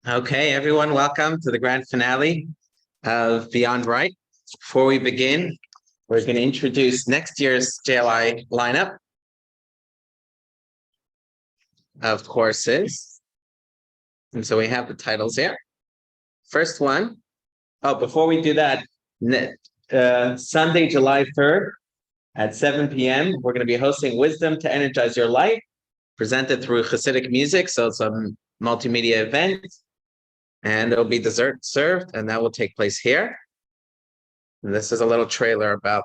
Okay, everyone, welcome to the grand finale of Beyond Right. Before we begin, we're going to introduce next year's JLI lineup of courses. And so we have the titles here. First one. Oh, before we do that, Sunday, July 3rd at 7 p.m., we're going to be hosting Wisdom to Energize Your Life, presented through Hasidic music. So it's a multimedia event. And there'll be dessert served, and that will take place here. And this is a little trailer about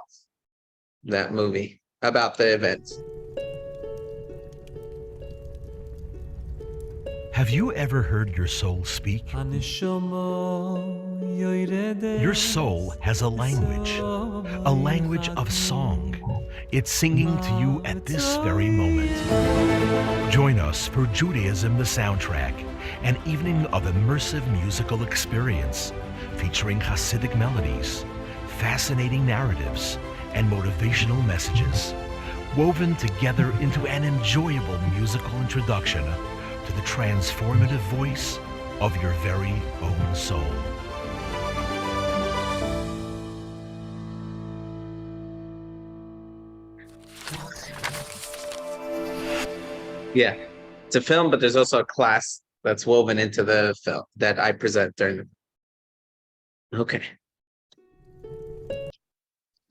that movie, about the event. Have you ever heard your soul speak? Your soul has a language of song. It's singing to you at this very moment. Join us for Judaism the Soundtrack, an evening of immersive musical experience featuring Hasidic melodies, fascinating narratives, and motivational messages, woven together into an enjoyable musical introduction to the transformative voice of your very own soul. Yeah, it's a film, but there's also a class that's woven into the film that I present during the. Okay.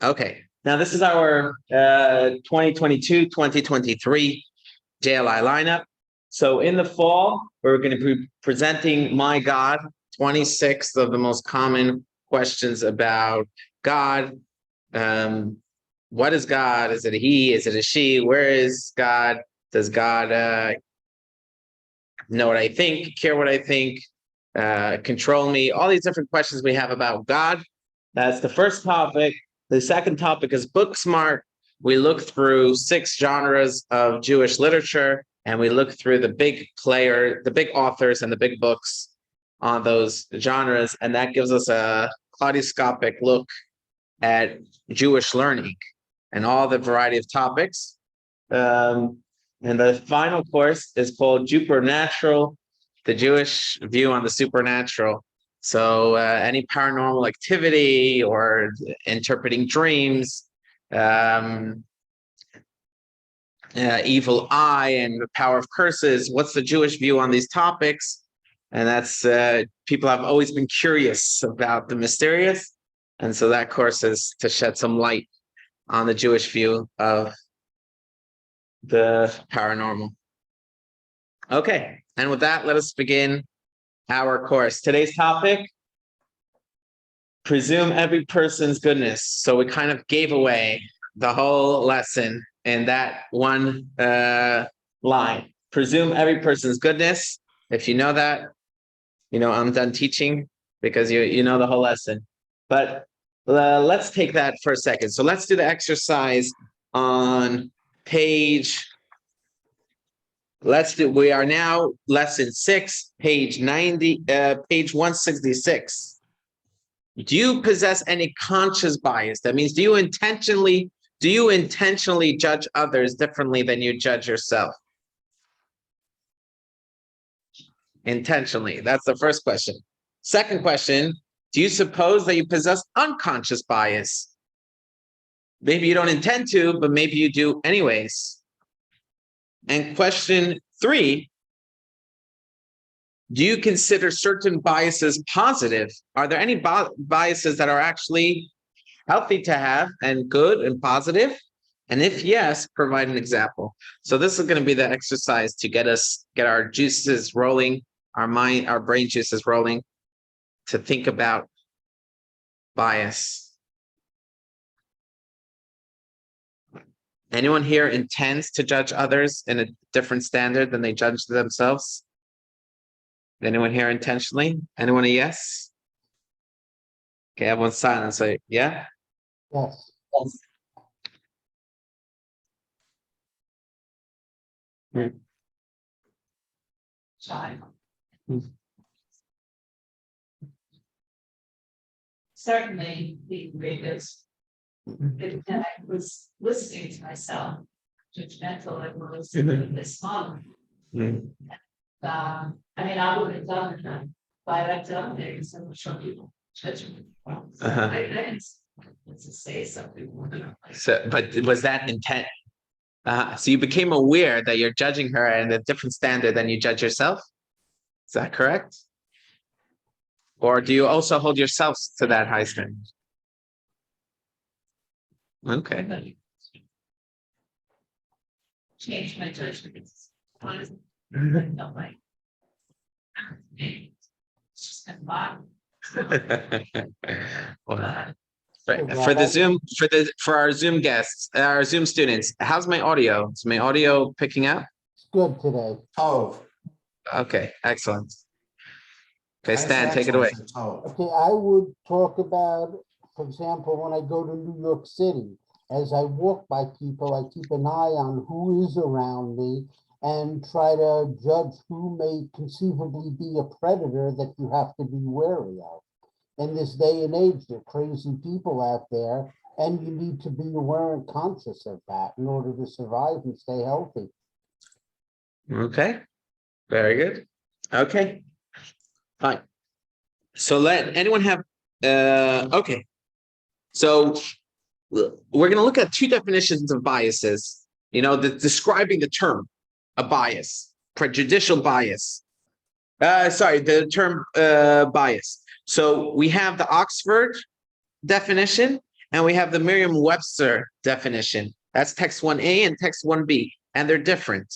Okay, now this is our 2022-2023 JLI lineup. So in the fall, we're going to be presenting My God, 26 of the most common questions about God. What is God? Is it a he? Is it a she? Where is God? Does God know what I think, care what I think, control me? All these different questions we have about God. That's the first topic. The second topic is Book Smart. We look through 6 genres of Jewish literature, and we look through the big authors and the big books on those genres, and that gives us a kaleidoscopic look at Jewish learning and all the variety of topics. And the final course is called Supernatural, the Jewish view on the supernatural. So any paranormal activity or interpreting dreams, evil eye and the power of curses. What's the Jewish view on these topics? And that's people have always been curious about the mysterious. And so that course is to shed some light on the Jewish view of the paranormal. Okay, and with that, let us begin our course. Today's topic, presume every person's goodness. So we kind of gave away the whole lesson in that one line. Presume every person's goodness. If you know that, you know I'm done teaching because you know the whole lesson. But let's take that for a second. So let's do the exercise on page. We are now lesson 6, page 90, page 166. Do you possess any conscious bias? That means do you intentionally judge others differently than you judge yourself? Intentionally. That's the first question. Second question, do you suppose that you possess unconscious bias? Maybe you don't intend to, but maybe you do anyways. And question 3, do you consider certain biases positive? Are there any biases that are actually healthy to have and good and positive? And if yes, provide an example. So this is going to be the exercise to get our juices rolling, our brain juices rolling, to think about bias. Anyone here intends to judge others in a different standard than they judge themselves? Anyone here intentionally? Anyone a yes? Okay, everyone's silent. So yeah? Yes. child. Hmm. Certainly, the greatest. And I was listening to myself, judgmental, and was in this moment. I mean, I would have done it, but I've done things and some people judge me. I didn't say something. So, but was that intent? So you became aware that you're judging her at a different standard than you judge yourself? Is that correct? Or do you also hold yourselves to that high standard? Okay. Change my judgment. Honestly, no way. It's just a bottom. Well, for the Zoom, for our Zoom guests, our Zoom students, how's my audio? Is my audio picking up? It's good today. Oh. Okay, excellent. Okay, Stan, take it away. Okay, I would talk about, for example, when I go to New York City, as I walk by people, I keep an eye on who is around me and try to judge who may conceivably be a predator that you have to be wary of. In this day and age, there are crazy people out there, and you need to be aware and conscious of that in order to survive and stay healthy. Okay, very good. Okay, fine. So let anyone have, okay. So we're going to look at two definitions of biases, describing the term, a bias, prejudicial bias. The term bias. So we have the Oxford definition and we have the Merriam-Webster definition. That's text 1A and text 1B, and they're different.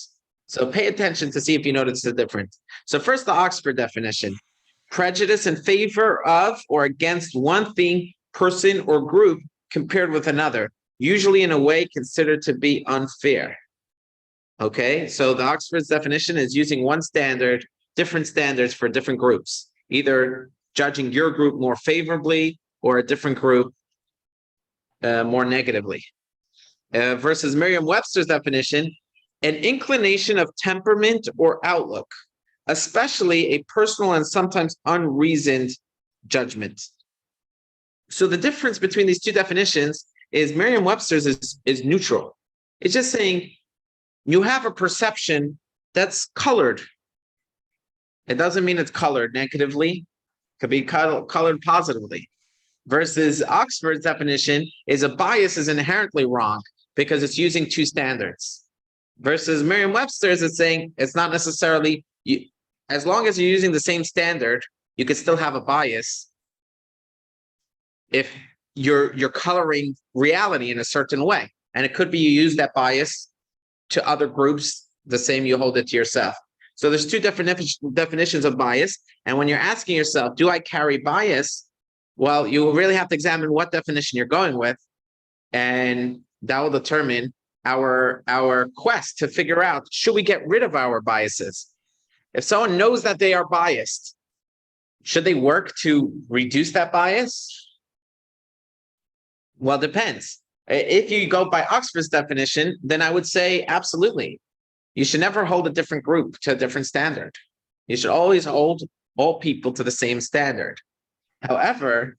So pay attention to see if you notice the difference. So first, the Oxford definition: prejudice in favor of or against one thing, person, or group compared with another, usually in a way considered to be unfair. Okay, so the Oxford's definition is using one standard, different standards for different groups, either judging your group more favorably or a different group more negatively. Versus Merriam-Webster's definition, an inclination of temperament or outlook, especially a personal and sometimes unreasoned judgment. So the difference between these two definitions is Merriam-Webster's is neutral. It's just saying you have a perception that's colored. It doesn't mean it's colored negatively. It could be colored positively. Versus Oxford's definition is a bias is inherently wrong because it's using two standards. Versus Merriam-Webster's is saying it's not necessarily, as long as you're using the same standard, you could still have a bias if you're coloring reality in a certain way. And it could be you use that bias to other groups the same you hold it to yourself. So there's two different definitions of bias. And when you're asking yourself, do I carry bias? Well, you really have to examine what definition you're going with. And that will determine our quest to figure out, should we get rid of our biases? If someone knows that they are biased, should they work to reduce that bias? Well, it depends. If you go by Oxford's definition, then I would say absolutely. You should never hold a different group to a different standard. You should always hold all people to the same standard. However,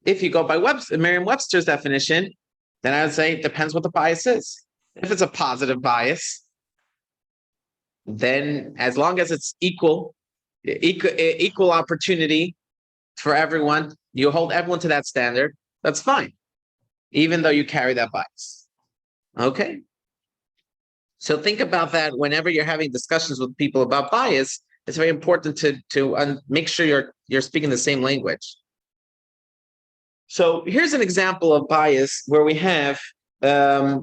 if you go by Merriam-Webster's definition, then I would say it depends what the bias is. If it's a positive bias, then as long as it's equal opportunity for everyone, you hold everyone to that standard, that's fine, even though you carry that bias. Okay? So think about that whenever you're having discussions with people about bias. It's very important to make sure you're speaking the same language. So here's an example of bias where we have a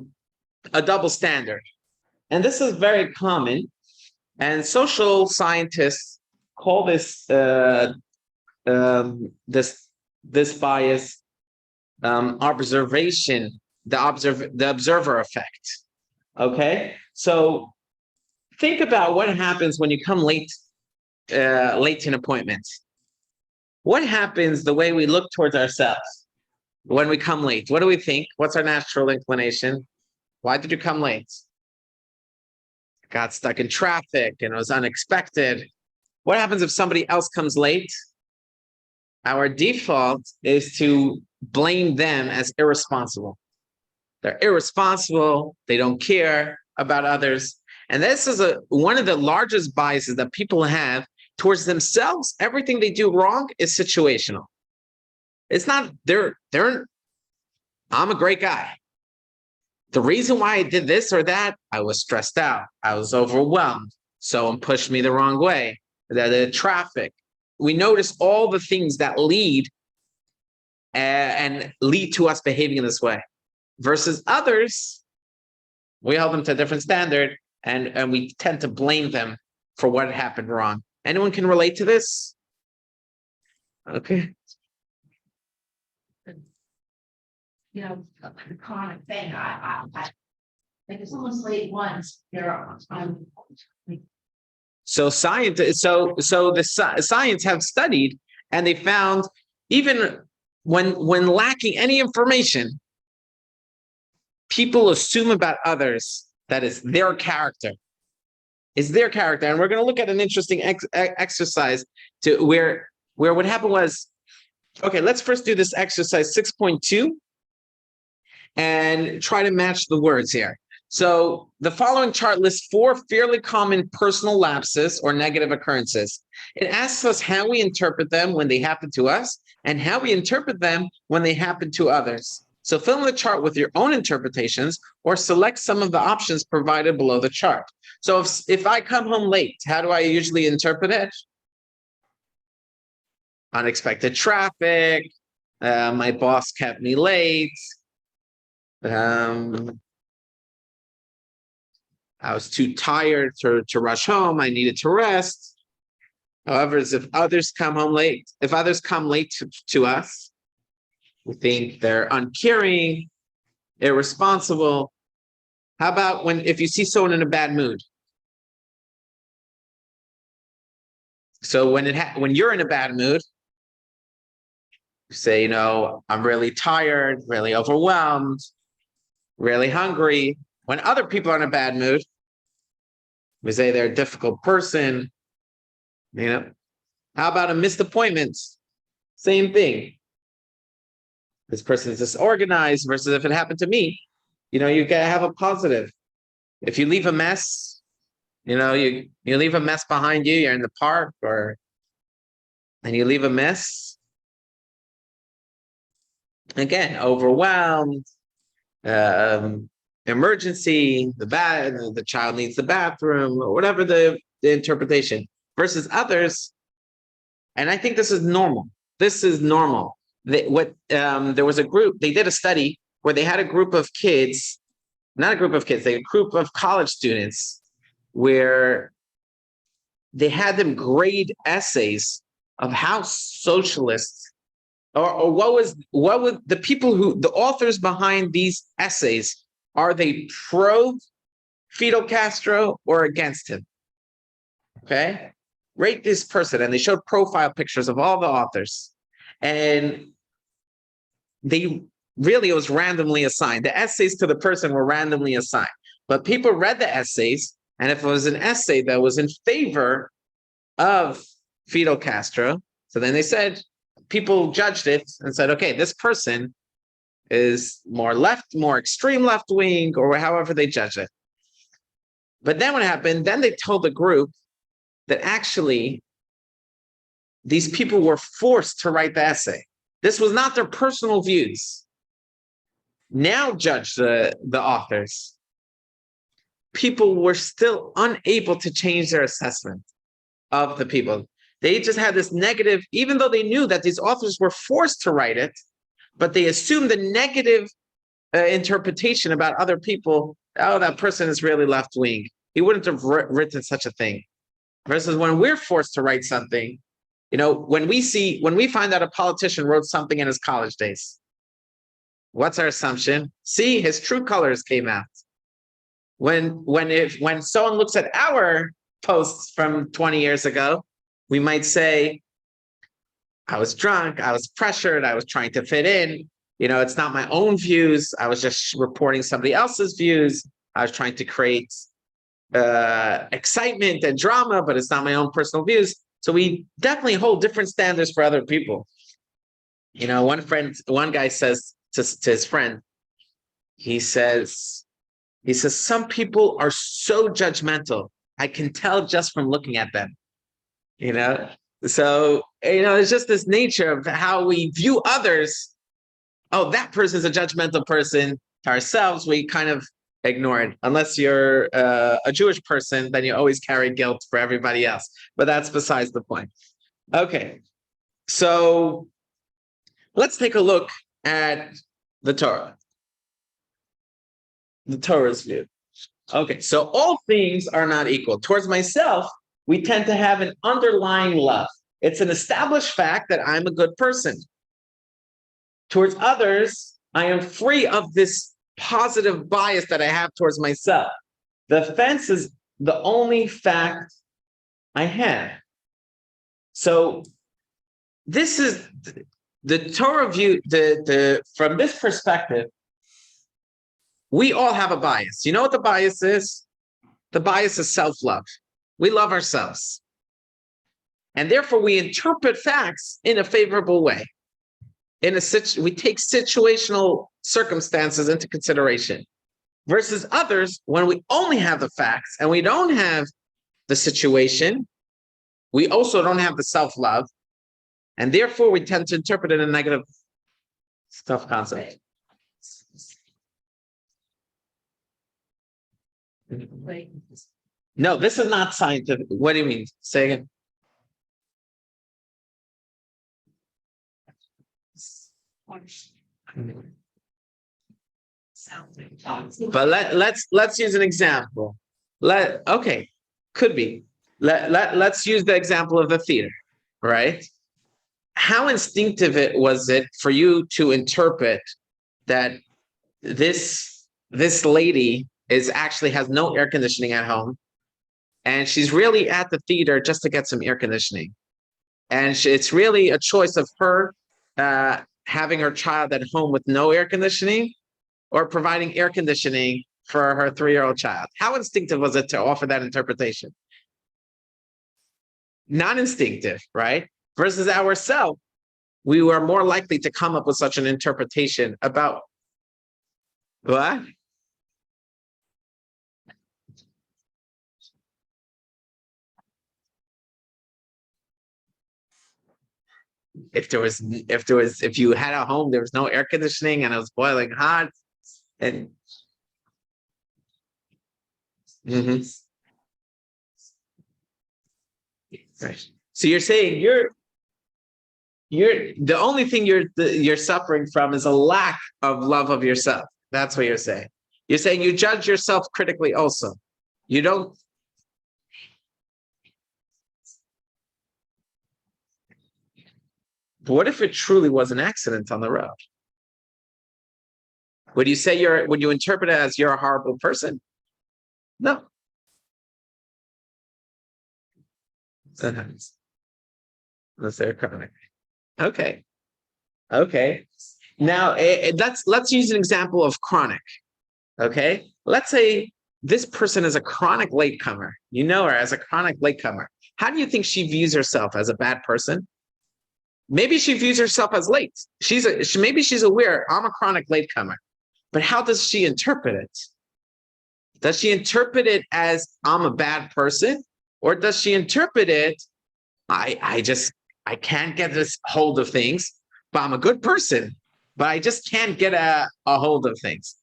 double standard. And this is very common. And social scientists call this this bias observation, the observer effect. Okay, so think about what happens when you come late to an appointment. What happens the way we look towards ourselves when we come late? What do we think? What's our natural inclination? Why did you come late? got stuck in traffic and it was unexpected. What happens if somebody else comes late? Our default is to blame them as irresponsible. They're irresponsible. They don't care about others. And this is one of the largest biases that people have towards themselves. Everything they do wrong is situational. It's not, I'm a great guy. The reason why I did this or that, I was stressed out. I was overwhelmed. Someone pushed me the wrong way. The traffic. We notice all the things that lead and lead to us behaving in this way. Versus others, we hold them to a different standard and we tend to blame them for what happened wrong. Anyone can relate to this? Okay. You know, the common thing, I like if someone's late once, So science have studied and they found even when lacking any information, people assume about others that it's their character. It's their character. And we're going to look at an interesting exercise to where what happened was, okay, let's first do this exercise 6.2 and try to match the words here. So the following chart lists 4 fairly common personal lapses or negative occurrences. It asks us how we interpret them when they happen to us and how we interpret them when they happen to others. So fill in the chart with your own interpretations or select some of the options provided below the chart. So if I come home late, how do I usually interpret it? Unexpected traffic, my boss kept me late, I was too tired to rush home. I needed to rest. However, if others come home late, if others come late to us, we think they're uncaring, irresponsible. How about if you see someone in a bad mood? So when you're in a bad mood, you say, you know, I'm really tired, really overwhelmed, really hungry. When other people are in a bad mood, we say they're a difficult person. You know, how about a missed appointment? Same thing. This person is disorganized versus if it happened to me, you know, you gotta have a positive. If you leave a mess, you know, you leave a mess behind you, you're in the park and you leave a mess. Again, overwhelmed, emergency, the child needs the bathroom, or whatever the interpretation. Versus others, and I think this is normal. This is normal. There was a group, they did a study where they had a group of kids, not a group of kids, a group of college students where they had them grade essays of how socialists or what was the people the authors behind these essays, are they pro Fidel Castro or against him? Okay, rate this person, and they showed profile pictures of all the authors, and it was randomly assigned. The essays to the person were randomly assigned, but people read the essays, and if it was an essay that was in favor of Fidel Castro, so then they said, people judged it and said, okay, this person is more extreme left wing, or however they judge it. But then what happened? Then they told the group that actually these people were forced to write the essay. This was not their personal views. Now judge the authors. People were still unable to change their assessment of the people. They just had this negative, even though they knew that these authors were forced to write it, but they assumed the negative interpretation about other people. Oh, that person is really left-wing. He wouldn't have written such a thing. Versus when we're forced to write something, you know, when we find out a politician wrote something in his college days, what's our assumption? See, his true colors came out. When someone looks at our posts from 20 years ago, we might say, I was drunk, I was pressured, I was trying to fit in. You know, it's not my own views. I was just reporting somebody else's views. I was trying to create excitement and drama, but it's not my own personal views. So we definitely hold different standards for other people. You know, one guy says to his friend, he says, some people are so judgmental. I can tell just from looking at them, you know? So, you know, it's just this nature of how we view others. Oh, that person's a judgmental person. To ourselves, we kind of ignore it. Unless you're a Jewish person, then you always carry guilt for everybody else. But that's besides the point. Okay, so let's take a look at the Torah. The Torah's view. Okay, so all things are not equal. Towards myself, we tend to have an underlying love. It's an established fact that I'm a good person. Towards others, I am free of this positive bias that I have towards myself. The offense is the only fact I have. So this is the Torah view, from this perspective, we all have a bias. You know what the bias is? The bias is self-love. We love ourselves. And therefore, we interpret facts in a favorable way. We take situational circumstances into consideration. Versus others, when we only have the facts and we don't have the situation, we also don't have the self-love. And therefore, we tend to interpret it in a negative self-concept. No, this is not scientific. What do you mean? Say again. But let's use an example. Could be. Let's use the example of the theater, right? How instinctive was it for you to interpret that this lady actually has no air conditioning at home, and she's really at the theater just to get some air conditioning, and it's really a choice of her having her child at home with no air conditioning, or providing air conditioning for her 3-year-old child? How instinctive was it to offer that interpretation? Non-instinctive, right? Versus ourselves, we were more likely to come up with such an interpretation about what? If you had a home, there was no air conditioning and it was boiling hot, and right. So you're saying you're the only thing you're suffering from is a lack of love of yourself. That's what you're saying. You're saying you judge yourself critically also. You don't. But what if it truly was an accident on the road? Would you say would you interpret it as you're a horrible person? No. That happens. Unless they're chronic. Okay. Now let's use an example of chronic. Okay. Let's say this person is a chronic latecomer. You know her as a chronic latecomer. How do you think she views herself? As a bad person? Maybe she views herself as late. Maybe she's aware, I'm a chronic latecomer. But how does she interpret it? Does she interpret it as I'm a bad person? Or does she interpret it, I can't get this hold of things, but I'm a good person, but I just can't get a hold of things.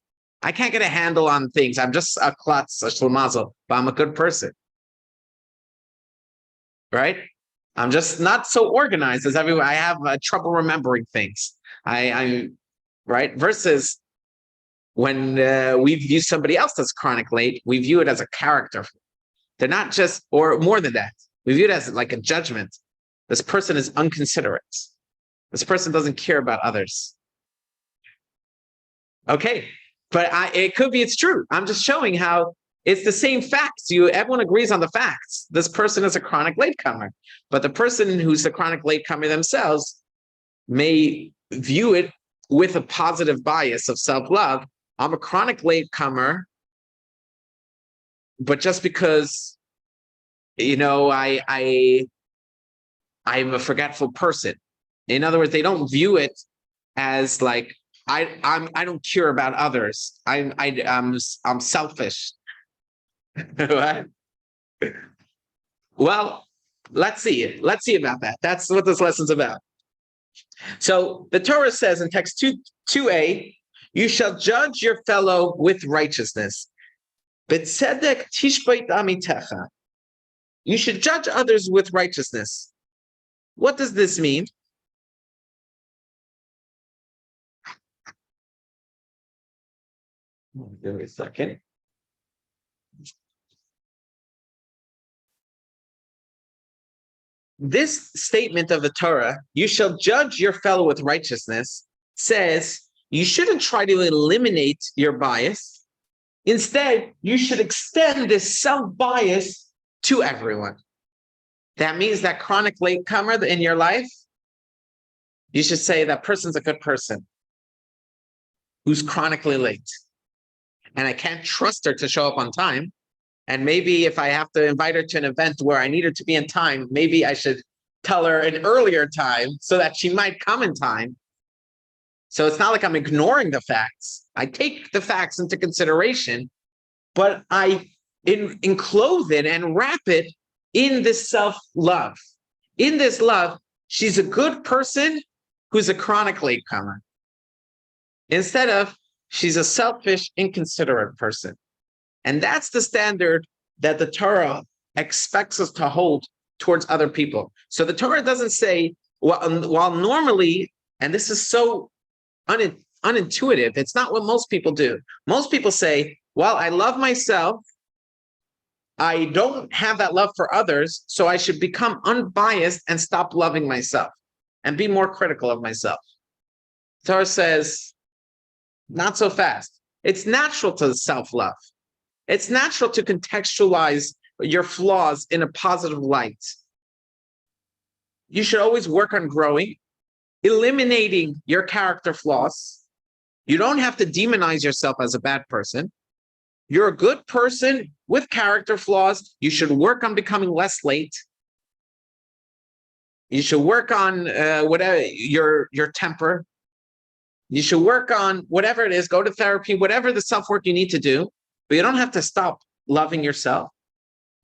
I can't get a handle on things. I'm just a klutz, a shlemazel, but I'm a good person. Right? I'm just not so organized as everyone. I have trouble remembering things. I'm right. Versus when we view somebody else as chronic late, we view it as a character. They're not just, or more than that. We view it as like a judgment. This person is inconsiderate. This person doesn't care about others. Okay, but it could be it's true. I'm just showing how it's the same facts. Everyone agrees on the facts. This person is a chronic latecomer, but the person who's a chronic latecomer themselves may view it with a positive bias of self-love. I'm a chronic latecomer, but just because, I'm a forgetful person. In other words, they don't view it as like I don't care about others. I'm selfish. Right? Well, let's see. Let's see about that. That's what this lesson's about. So the Torah says in text 2a, you shall judge your fellow with righteousness. B'tzedek tishbeit amitecha. You should judge others with righteousness. What does this mean? Give me a second. This statement of the Torah, you shall judge your fellow with righteousness, says you shouldn't try to eliminate your bias. Instead, you should extend this self-bias to everyone. That means that chronic latecomer in your life, you should say that person's a good person who's chronically late. And I can't trust her to show up on time. And maybe if I have to invite her to an event where I need her to be in time, maybe I should tell her an earlier time so that she might come in time. So it's not like I'm ignoring the facts. I take the facts into consideration, but I enclose it and wrap it in this self-love. In this love, she's a good person who's a chronic latecomer. Instead of, she's a selfish, inconsiderate person. And that's the standard that the Torah expects us to hold towards other people. So the Torah doesn't say, while normally, and this is so unintuitive, it's not what most people do. Most people say, well, I love myself, I don't have that love for others, so I should become unbiased and stop loving myself and be more critical of myself. The Torah says, not so fast. It's natural to self-love. It's natural to contextualize your flaws in a positive light. You should always work on growing, eliminating your character flaws. You don't have to demonize yourself as a bad person. You're a good person with character flaws. You should work on becoming less late. You should work on whatever your temper. You should work on whatever it is, go to therapy, whatever the self-work you need to do. But you don't have to stop loving yourself.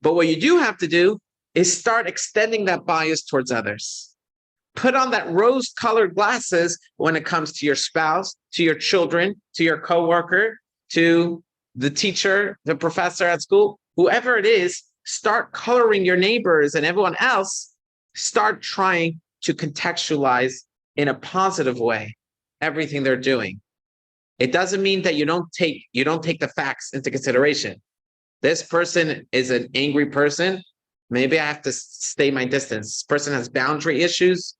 But what you do have to do is start extending that bias towards others. Put on that rose-colored glasses when it comes to your spouse, to your children, to your coworker, to the teacher, the professor at school, whoever it is. Start coloring your neighbors and everyone else. Start trying to contextualize in a positive way everything they're doing. It doesn't mean that you don't take the facts into consideration. This person is an angry person. Maybe I have to stay my distance. This person has boundary issues.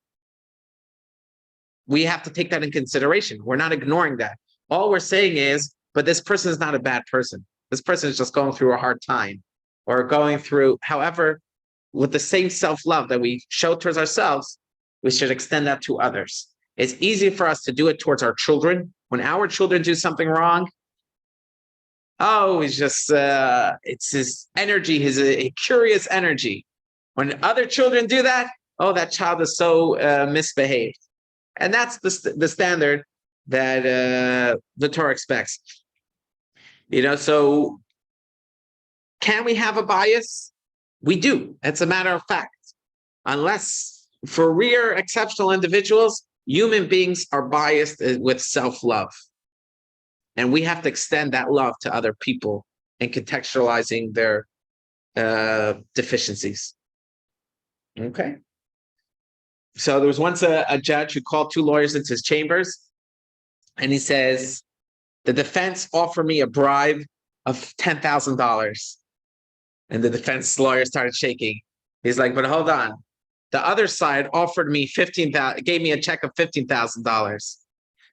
We have to take that in consideration. We're not ignoring that. All we're saying is, but this person is not a bad person. This person is just going through a hard time or going through, however, with the same self-love that we show towards ourselves, we should extend that to others. It's easy for us to do it towards our children. When our children do something wrong, he's just, it's his energy, his a curious energy. When other children do that, that child is so misbehaved. And that's the standard that the Torah expects. So can we have a bias? We do. It's a matter of fact. Unless for rare exceptional individuals, human beings are biased with self-love. And we have to extend that love to other people and contextualizing their deficiencies. Okay. So there was once a judge who called two lawyers into his chambers, and he says, the defense offered me a bribe of $10,000. And the defense lawyer started shaking. He's like, but hold on. The other side offered me gave me a check of $15,000.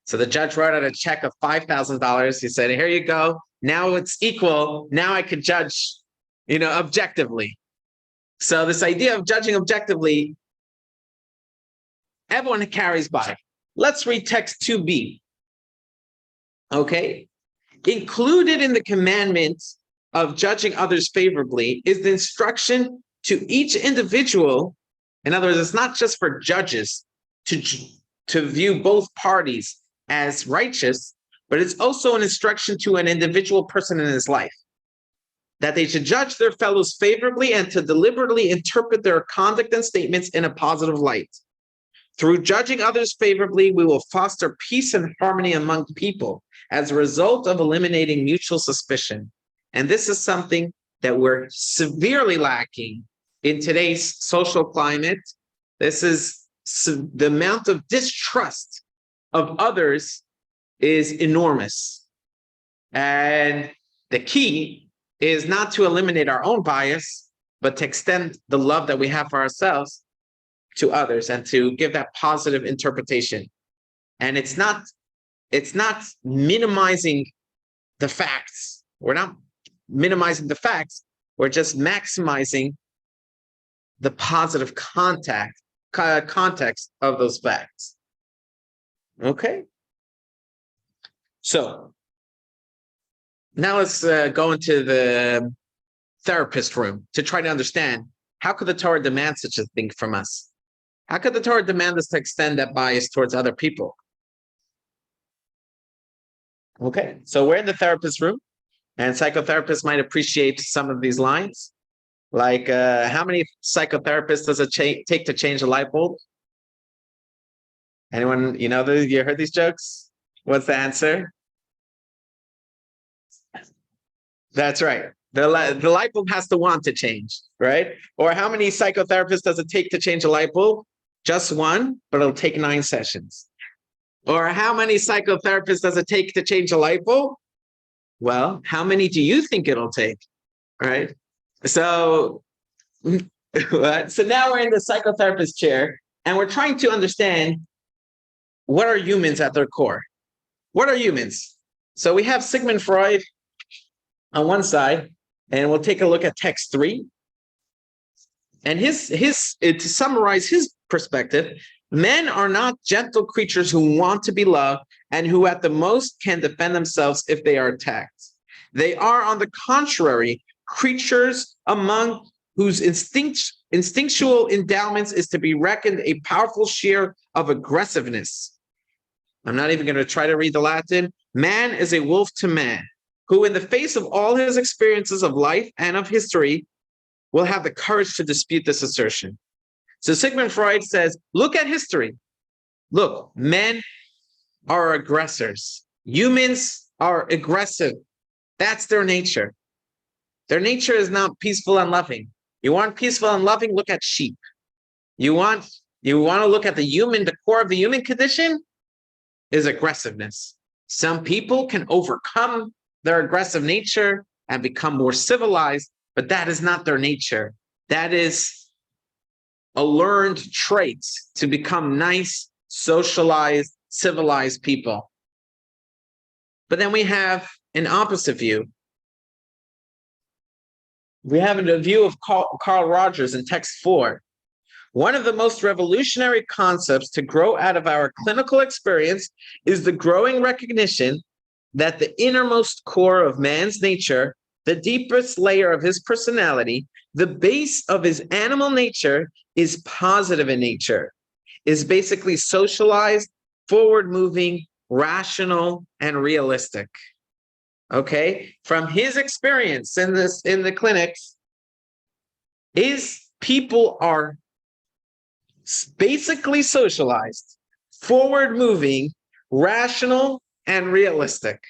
So the judge wrote out a check of $5,000. He said, here you go. Now it's equal. Now I can judge, objectively. So this idea of judging objectively, everyone carries by. Let's read text 2b. Okay. Included in the commandment of judging others favorably is the instruction to each individual. In other words, it's not just for judges to view both parties as righteous, but it's also an instruction to an individual person in his life that they should judge their fellows favorably and to deliberately interpret their conduct and statements in a positive light. Through judging others favorably, we will foster peace and harmony among people as a result of eliminating mutual suspicion. And this is something that we're severely lacking in today's social climate. This is the amount of distrust of others is enormous. And the key is not to eliminate our own bias, but to extend the love that we have for ourselves to others and to give that positive interpretation. And it's not minimizing the facts. We're not minimizing the facts. We're just maximizing the positive context of those facts. Okay. So now let's go into the therapist room to try to understand, how could the Torah demand such a thing from us? How could the Torah demand us to extend that bias towards other people? Okay, so we're in the therapist room, and psychotherapists might appreciate some of these lines. Like, how many psychotherapists does it take to change a light bulb? Anyone, you heard these jokes? What's the answer? That's right. The light bulb has to want to change, right? Or how many psychotherapists does it take to change a light bulb? Just one, but it'll take 9 sessions. Or how many psychotherapists does it take to change a light bulb? Well, how many do you think it'll take, right? So now we're in the psychotherapist chair, and we're trying to understand, what are humans at their core? What are humans? So we have Sigmund Freud on one side, and we'll take a look at text 3. And to summarize his perspective, men are not gentle creatures who want to be loved and who at the most can defend themselves if they are attacked. They are, on the contrary, creatures among whose instinctual endowments is to be reckoned a powerful share of aggressiveness. I'm not even going to try to read the Latin. Man is a wolf to man, who in the face of all his experiences of life and of history will have the courage to dispute this assertion. So Sigmund Freud says, look at history. Look, men are aggressors. Humans are aggressive. That's their nature. Their nature is not peaceful and loving. You want peaceful and loving? Look at sheep. You want to look at the core of the human condition is aggressiveness. Some people can overcome their aggressive nature and become more civilized, but that is not their nature. That is a learned trait to become nice, socialized, civilized people. But then we have an opposite view. We have a view of Carl Rogers in text 4. One of the most revolutionary concepts to grow out of our clinical experience is the growing recognition that the innermost core of man's nature, the deepest layer of his personality, the base of his animal nature, is positive in nature, is basically socialized, forward-moving, rational, and realistic. Okay, from his experience in the clinics, people are basically socialized, forward-moving, rational, and realistic.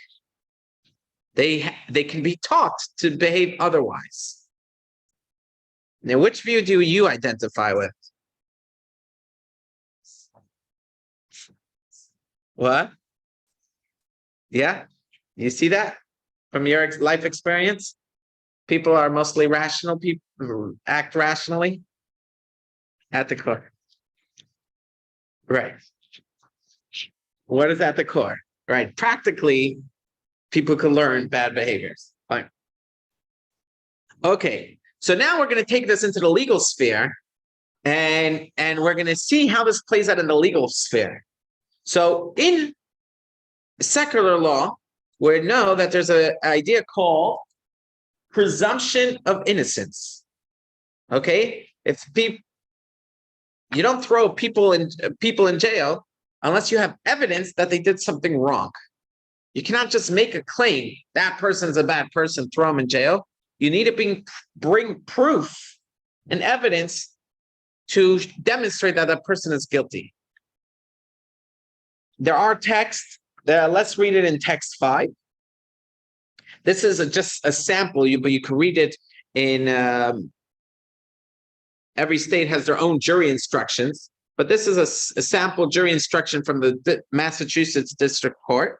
They can be taught to behave otherwise. Now, which view do you identify with? What? Yeah, you see that from your life experience? People are mostly rational, people who act rationally at the core. Right. What is at the core? Right. Practically, people can learn bad behaviors. Fine. Okay. So now we're going to take this into the legal sphere, and we're going to see how this plays out in the legal sphere. So in secular law, we know that there's an idea called presumption of innocence. Okay, if people, you don't throw people in jail unless you have evidence that they did something wrong. You cannot just make a claim that person's a bad person, throw them in jail. You need to bring proof and evidence to demonstrate that that person is guilty. There are texts. Let's read it in text 5. This is just a sample, but you can read it in every state has their own jury instructions. But this is a sample jury instruction from the Massachusetts District Court.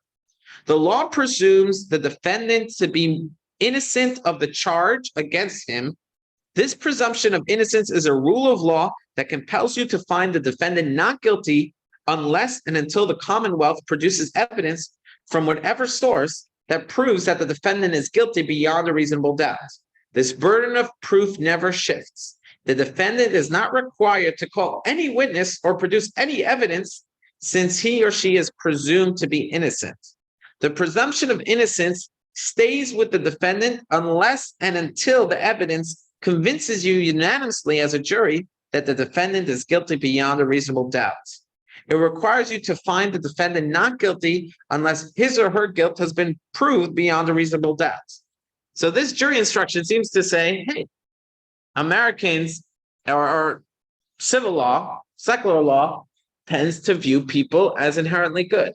The law presumes the defendant to be innocent of the charge against him. This presumption of innocence is a rule of law that compels you to find the defendant not guilty unless and until the Commonwealth produces evidence from whatever source that proves that the defendant is guilty beyond a reasonable doubt. This burden of proof never shifts. The defendant is not required to call any witness or produce any evidence since he or she is presumed to be innocent. The presumption of innocence stays with the defendant unless and until the evidence convinces you unanimously as a jury that the defendant is guilty beyond a reasonable doubt. It requires you to find the defendant not guilty unless his or her guilt has been proved beyond a reasonable doubt. So this jury instruction seems to say, hey, Americans or civil law, secular law, tends to view people as inherently good.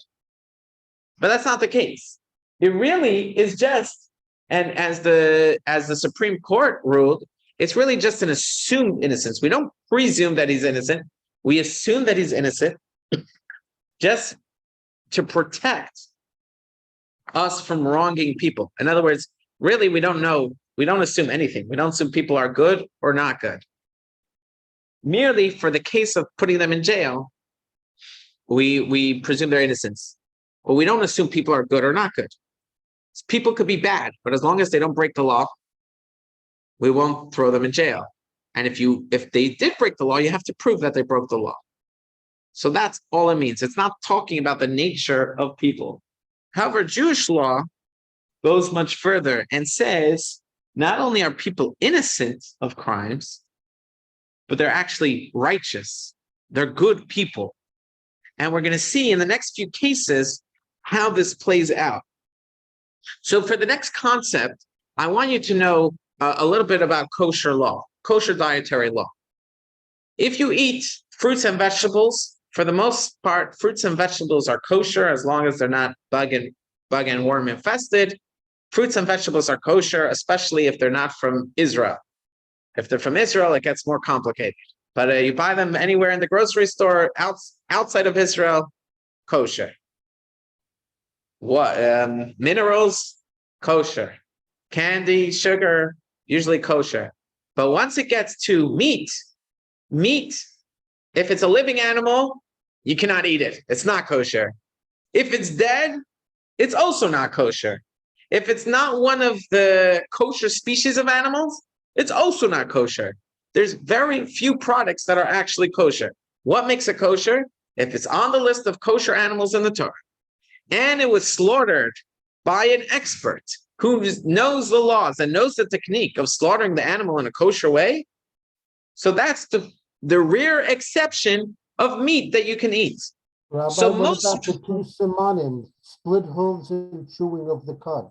But that's not the case. It really is just, and as the Supreme Court ruled, it's really just an assumed innocence. We don't presume that he's innocent. We assume that he's innocent just to protect us from wronging people. In other words, really, we don't know. We don't assume anything. We don't assume people are good or not good. Merely for the case of putting them in jail, we presume their innocence. But we don't assume people are good or not good. People could be bad, but as long as they don't break the law, we won't throw them in jail. And if they did break the law, you have to prove that they broke the law. So that's all it means. It's not talking about the nature of people. However, Jewish law goes much further and says not only are people innocent of crimes, but they're actually righteous. They're good people. And we're going to see in the next few cases how this plays out. So for the next concept, I want you to know a little bit about kosher law, kosher dietary law. If you eat fruits and vegetables, for the most part, fruits and vegetables are kosher as long as they're not bug and worm infested. Fruits and vegetables are kosher, especially if they're not from Israel. If they're from Israel, it gets more complicated. But you buy them anywhere in the grocery store outside of Israel, kosher. What minerals? Kosher. Candy, sugar, usually kosher. But once it gets to meat, if it's a living animal, you cannot eat it. It's not kosher. If it's dead, it's also not kosher. If it's not one of the kosher species of animals, it's also not kosher. There's very few products that are actually kosher. What makes it kosher? If it's on the list of kosher animals in the Torah, and it was slaughtered by an expert who knows the laws and knows the technique of slaughtering the animal in a kosher way, so that's the rare exception of meat that you can eat. Rabbi, So what most about the two simanim, split hooves and chewing of the cud?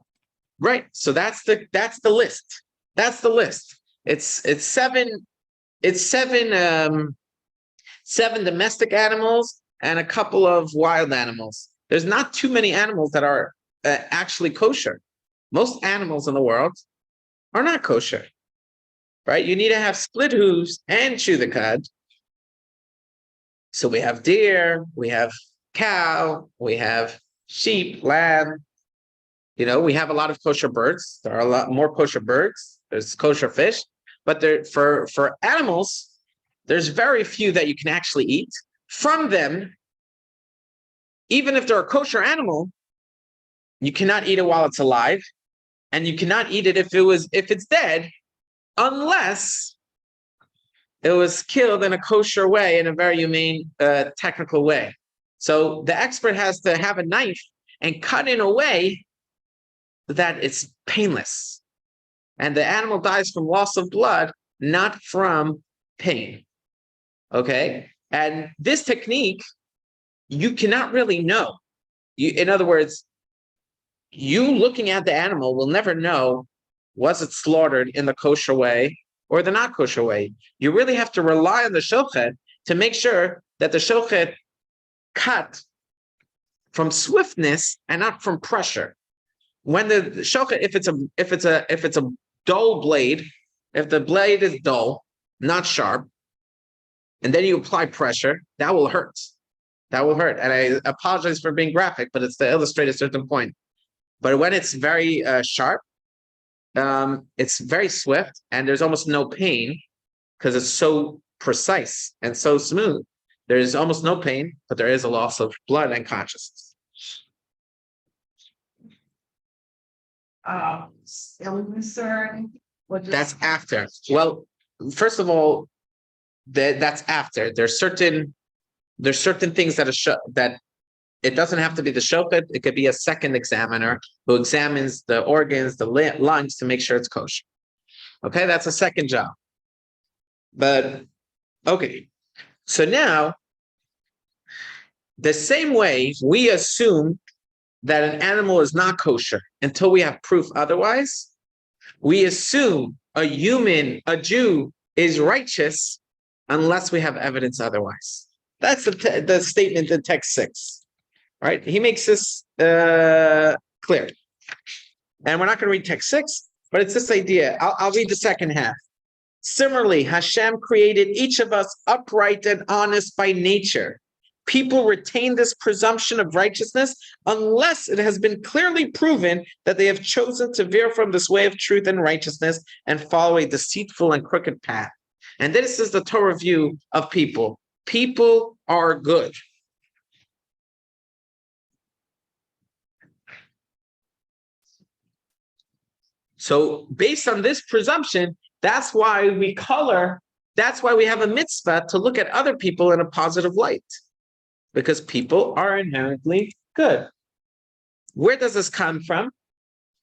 Right. So that's the list. That's the list. It's seven domestic animals and a couple of wild animals. There's not too many animals that are actually kosher. Most animals in the world are not kosher. Right? You need to have split hooves and chew the cud. So we have deer, we have cow, we have sheep, lamb. You know, we have a lot of kosher birds. There are a lot more kosher birds. There's kosher fish, but for animals, there's very few that you can actually eat. From them, even if they're a kosher animal, you cannot eat it while it's alive, and you cannot eat it if it's dead, unless it was killed in a kosher way, in a very humane, technical way. So the expert has to have a knife and cut in a way that it's painless, And the animal dies from loss of blood, not from pain. Okay? And this technique, you cannot really know. In other words, you looking at the animal will never know, was it slaughtered in the kosher way or the not kosher way. You really have to rely on the shochet to make sure that the shochet cut from swiftness and not from pressure. When the shochet, if it's a dull blade, if the blade is dull, not sharp, and then you apply pressure, that will hurt. That will hurt. And I apologize for being graphic, but it's to illustrate a certain point. But when it's very sharp, it's very swift, and there's almost no pain because it's so precise and so smooth. There's almost no pain, but there is a loss of blood and consciousness. Illness or what? That's after. Well, first of all, that's after. There's certain things that it doesn't have to be the shochet. It could be a second examiner who examines the organs, the lungs, to make sure it's kosher. Okay, that's a second job. But okay, so now the same way we assume that an animal is not kosher until we have proof otherwise, we assume a Jew is righteous unless we have evidence otherwise. That's the statement in text 6, right? He makes this clear. And we're not going to read text 6, but it's this idea. I'll read the second half. Similarly, Hashem created each of us upright and honest by nature. People retain this presumption of righteousness unless it has been clearly proven that they have chosen to veer from this way of truth and righteousness and follow a deceitful and crooked path. And this is the Torah view of people. People are good. So based on this presumption, that's why we have a mitzvah to look at other people in a positive light. Because people are inherently good. Where does this come from?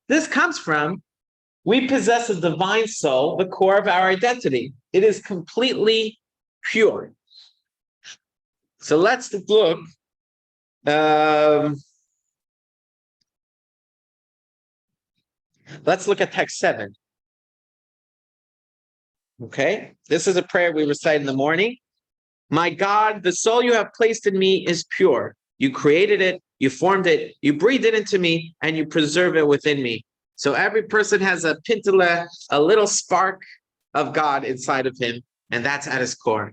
This comes from, we possess a divine soul, the core of our identity. It is completely pure. So let's look. Let's look at text 7. Okay, this is a prayer we recite in the morning. My God, the soul you have placed in me is pure. You created it, you formed it, you breathed it into me, and you preserve it within me. So every person has a pintele, a little spark of God inside of him, and that's at his core.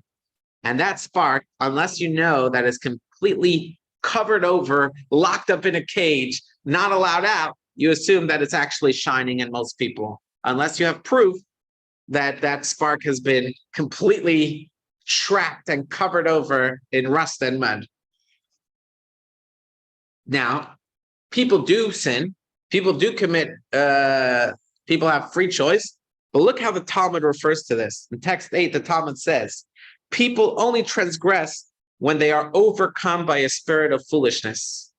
And that spark, unless you know that it's completely covered over, locked up in a cage, not allowed out, you assume that it's actually shining in most people, unless you have proof that that spark has been completely trapped and covered over in rust and mud. Now, people do sin, people do commit, people have free choice, but look how the Talmud refers to this. In text 8, the Talmud says, people only transgress when they are overcome by a spirit of foolishness.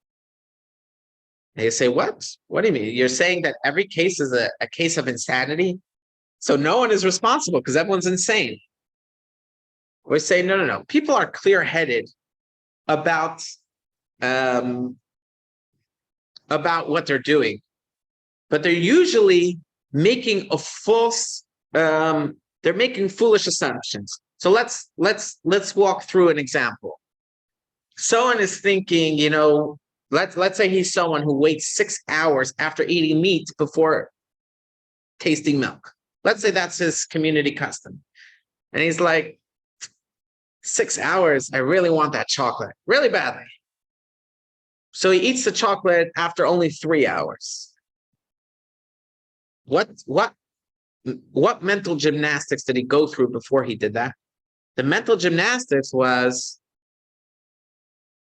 And you say, what? What do you mean? You're saying that every case is a case of insanity? So no one is responsible because everyone's insane. We're saying, no. People are clear-headed about what they're doing, but they're usually making a false. They're making foolish assumptions. So let's walk through an example. Someone is thinking, let's say he's someone who waits 6 hours after eating meat before tasting milk. Let's say that's his community custom, and he's like, 6 hours, I really want that chocolate, really badly. So he eats the chocolate after only 3 hours. What mental gymnastics did he go through before he did that? The mental gymnastics was,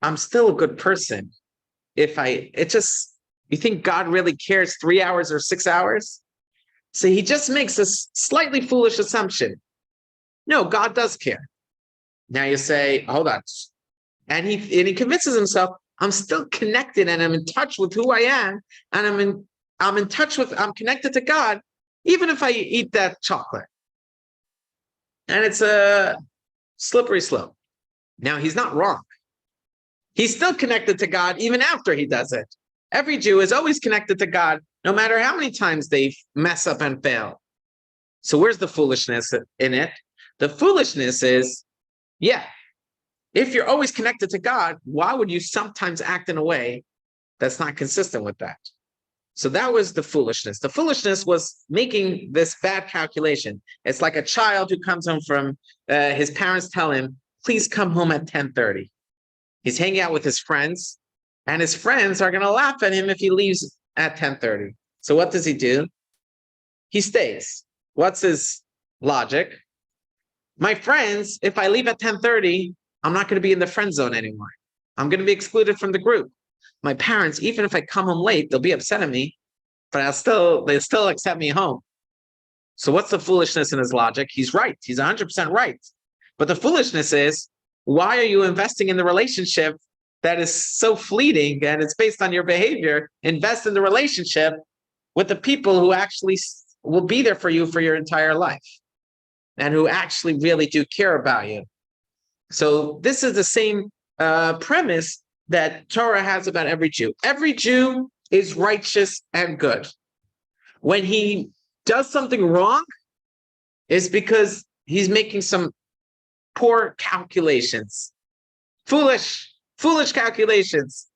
I'm still a good person. You think God really cares 3 hours or 6 hours? So he just makes a slightly foolish assumption. No, God does care. Now you say, hold on. And he convinces himself, I'm still connected and I'm in touch with who I am. And I'm connected to God, even if I eat that chocolate. And it's a slippery slope. Now, he's not wrong. He's still connected to God even after he does it. Every Jew is always connected to God, no matter how many times they mess up and fail. So where's the foolishness in it? The foolishness is, yeah, if you're always connected to God, why would you sometimes act in a way that's not consistent with that? So that was the foolishness. The foolishness was making this bad calculation. It's like a child who comes home from his parents tell him, please come home at 10:30. He's hanging out with his friends, and his friends are going to laugh at him if he leaves at 10:30. So what does he do? He stays. What's his logic? My friends, if I leave at 10:30, I'm not going to be in the friend zone anymore. I'm going to be excluded from the group. My parents, even if I come home late, they'll be upset at me, but they'll still accept me home. So what's the foolishness in his logic? He's right. He's 100% right. But the foolishness is, why are you investing in the relationship that is so fleeting and it's based on your behavior? Invest in the relationship with the people who actually will be there for you for your entire life and who actually really do care about you. So this is the same premise that Torah has about every Jew. Every Jew is righteous and good. When he does something wrong, it's because he's making some poor calculations, foolish calculations.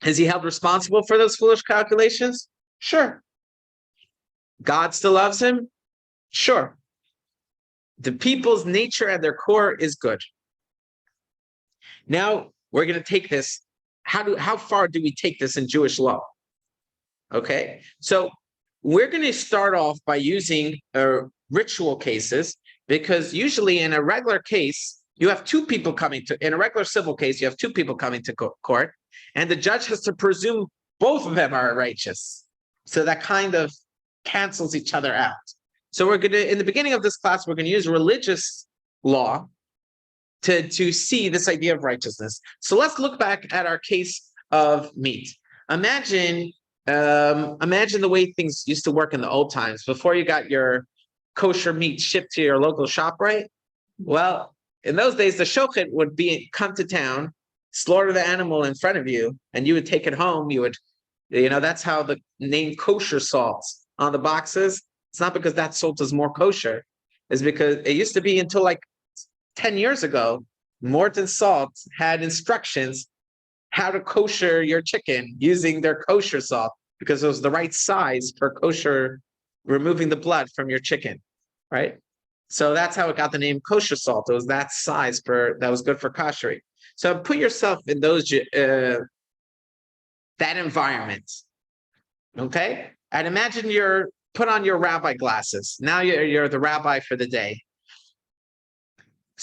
Is he held responsible for those foolish calculations? Sure. God still loves him? Sure. The people's nature at their core is good. Now we're going to take this. How far do we take this in Jewish law? Okay, so we're going to start off by using ritual cases, because usually in a regular case, you have two people coming to, in a regular civil case, you have two people coming to court, and the judge has to presume both of them are righteous. So that kind of cancels each other out. So we're going to, in the beginning of this class, we're going to use religious law to see this idea of righteousness. So let's look back at our case of meat. Imagine the way things used to work in the old times, before you got your kosher meat shipped to your local shop, right? Well, in those days, the shochet would come to town, slaughter the animal in front of you, and you would take it home. You would, that's how the name kosher salt on the boxes. It's not because that salt is more kosher. It's because it used to be, until like 10 years ago, Morton Salt had instructions how to kosher your chicken using their kosher salt, because it was the right size for kosher, removing the blood from your chicken, right? So that's how it got the name kosher salt. It was that size that was good for koshering. So put yourself in that environment, okay? And imagine you're put on your rabbi glasses. Now you're the rabbi for the day.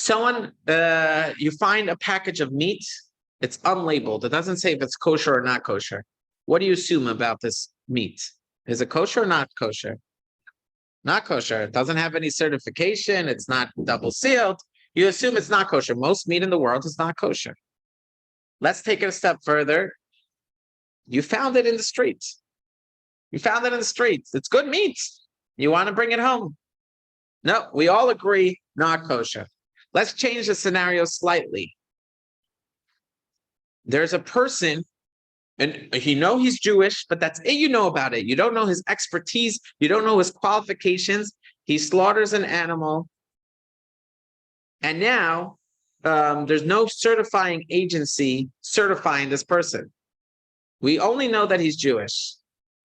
You find a package of meat. It's unlabeled. It doesn't say if it's kosher or not kosher. What do you assume about this meat? Is it kosher or not kosher? Not kosher. It doesn't have any certification. It's not double sealed. You assume it's not kosher. Most meat in the world is not kosher. Let's take it a step further. You found it in the streets. It's good meat. You want to bring it home. No, we all agree, not kosher. Let's change the scenario slightly. There's a person, and he's Jewish, but that's it you know about it. You don't know his expertise. You don't know his qualifications. He slaughters an animal. And now there's no certifying agency certifying this person. We only know that he's Jewish.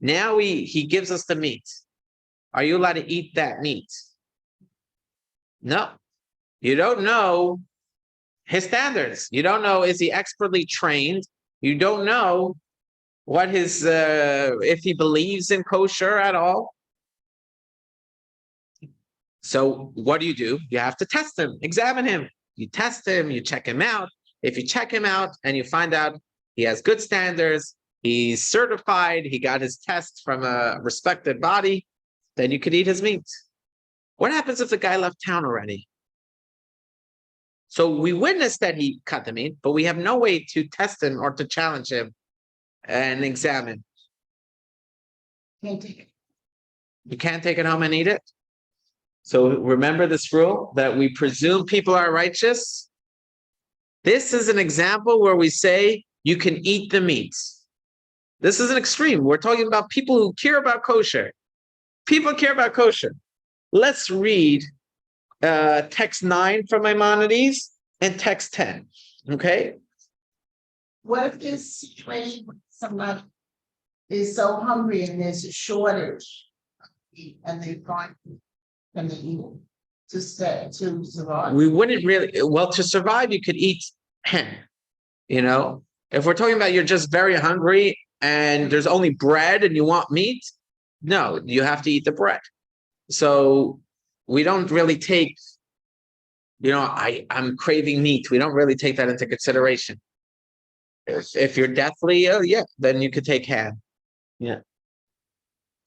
Now he gives us the meat. Are you allowed to eat that meat? No. You don't know his standards. You don't know, is he expertly trained? You don't know what his, if he believes in kosher at all. So what do? You have to test him, examine him. You test him, you check him out. If you check him out and you find out he has good standards, he's certified, he got his test from a respected body, then you could eat his meat. What happens if the guy left town already? So we witnessed that he cut the meat, but we have no way to test him or to challenge him and examine. Can't take it. You can't take it home and eat it. So remember this rule that we presume people are righteous. This is an example where we say you can eat the meat. This is an extreme. We're talking about people who care about kosher. People care about kosher. Let's read text 9 from Maimonides and text 10. Okay? What if this situation, somebody is so hungry and there's a shortage and they're going to eat to survive? We wouldn't really, well, to survive, you could eat hen. You know, if we're talking about you're just very hungry and there's only bread and you want meat, no, you have to eat the bread. So we don't really take, I'm craving meat. We don't really take that into consideration. If you're deathly ill, yeah, then you could take ham. Yeah.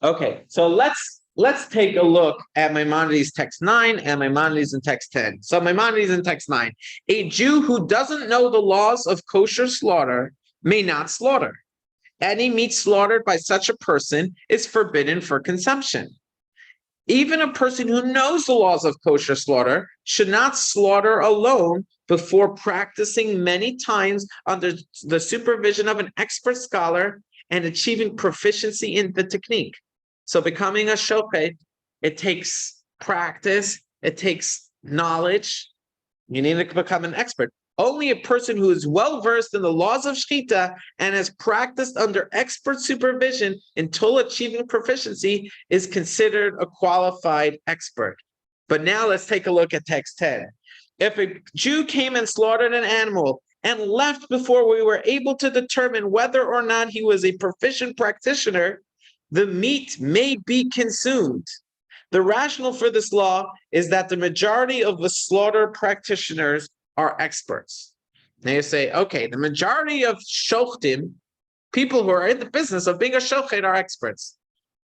Okay, so let's take a look at Maimonides text 9 and Maimonides in text 10. So Maimonides in text 9, a Jew who doesn't know the laws of kosher slaughter may not slaughter. Any meat slaughtered by such a person is forbidden for consumption. Even a person who knows the laws of kosher slaughter should not slaughter alone before practicing many times under the supervision of an expert scholar and achieving proficiency in the technique. So becoming a shochet, it takes practice, it takes knowledge. You need to become an expert. Only a person who is well-versed in the laws of Shechita and has practiced under expert supervision until achieving proficiency is considered a qualified expert. But now let's take a look at text 10. If a Jew came and slaughtered an animal and left before we were able to determine whether or not he was a proficient practitioner, the meat may be consumed. The rationale for this law is that the majority of the slaughter practitioners are experts. Now you say, okay, the majority of shochtim, people who are in the business of being a shochet, are experts.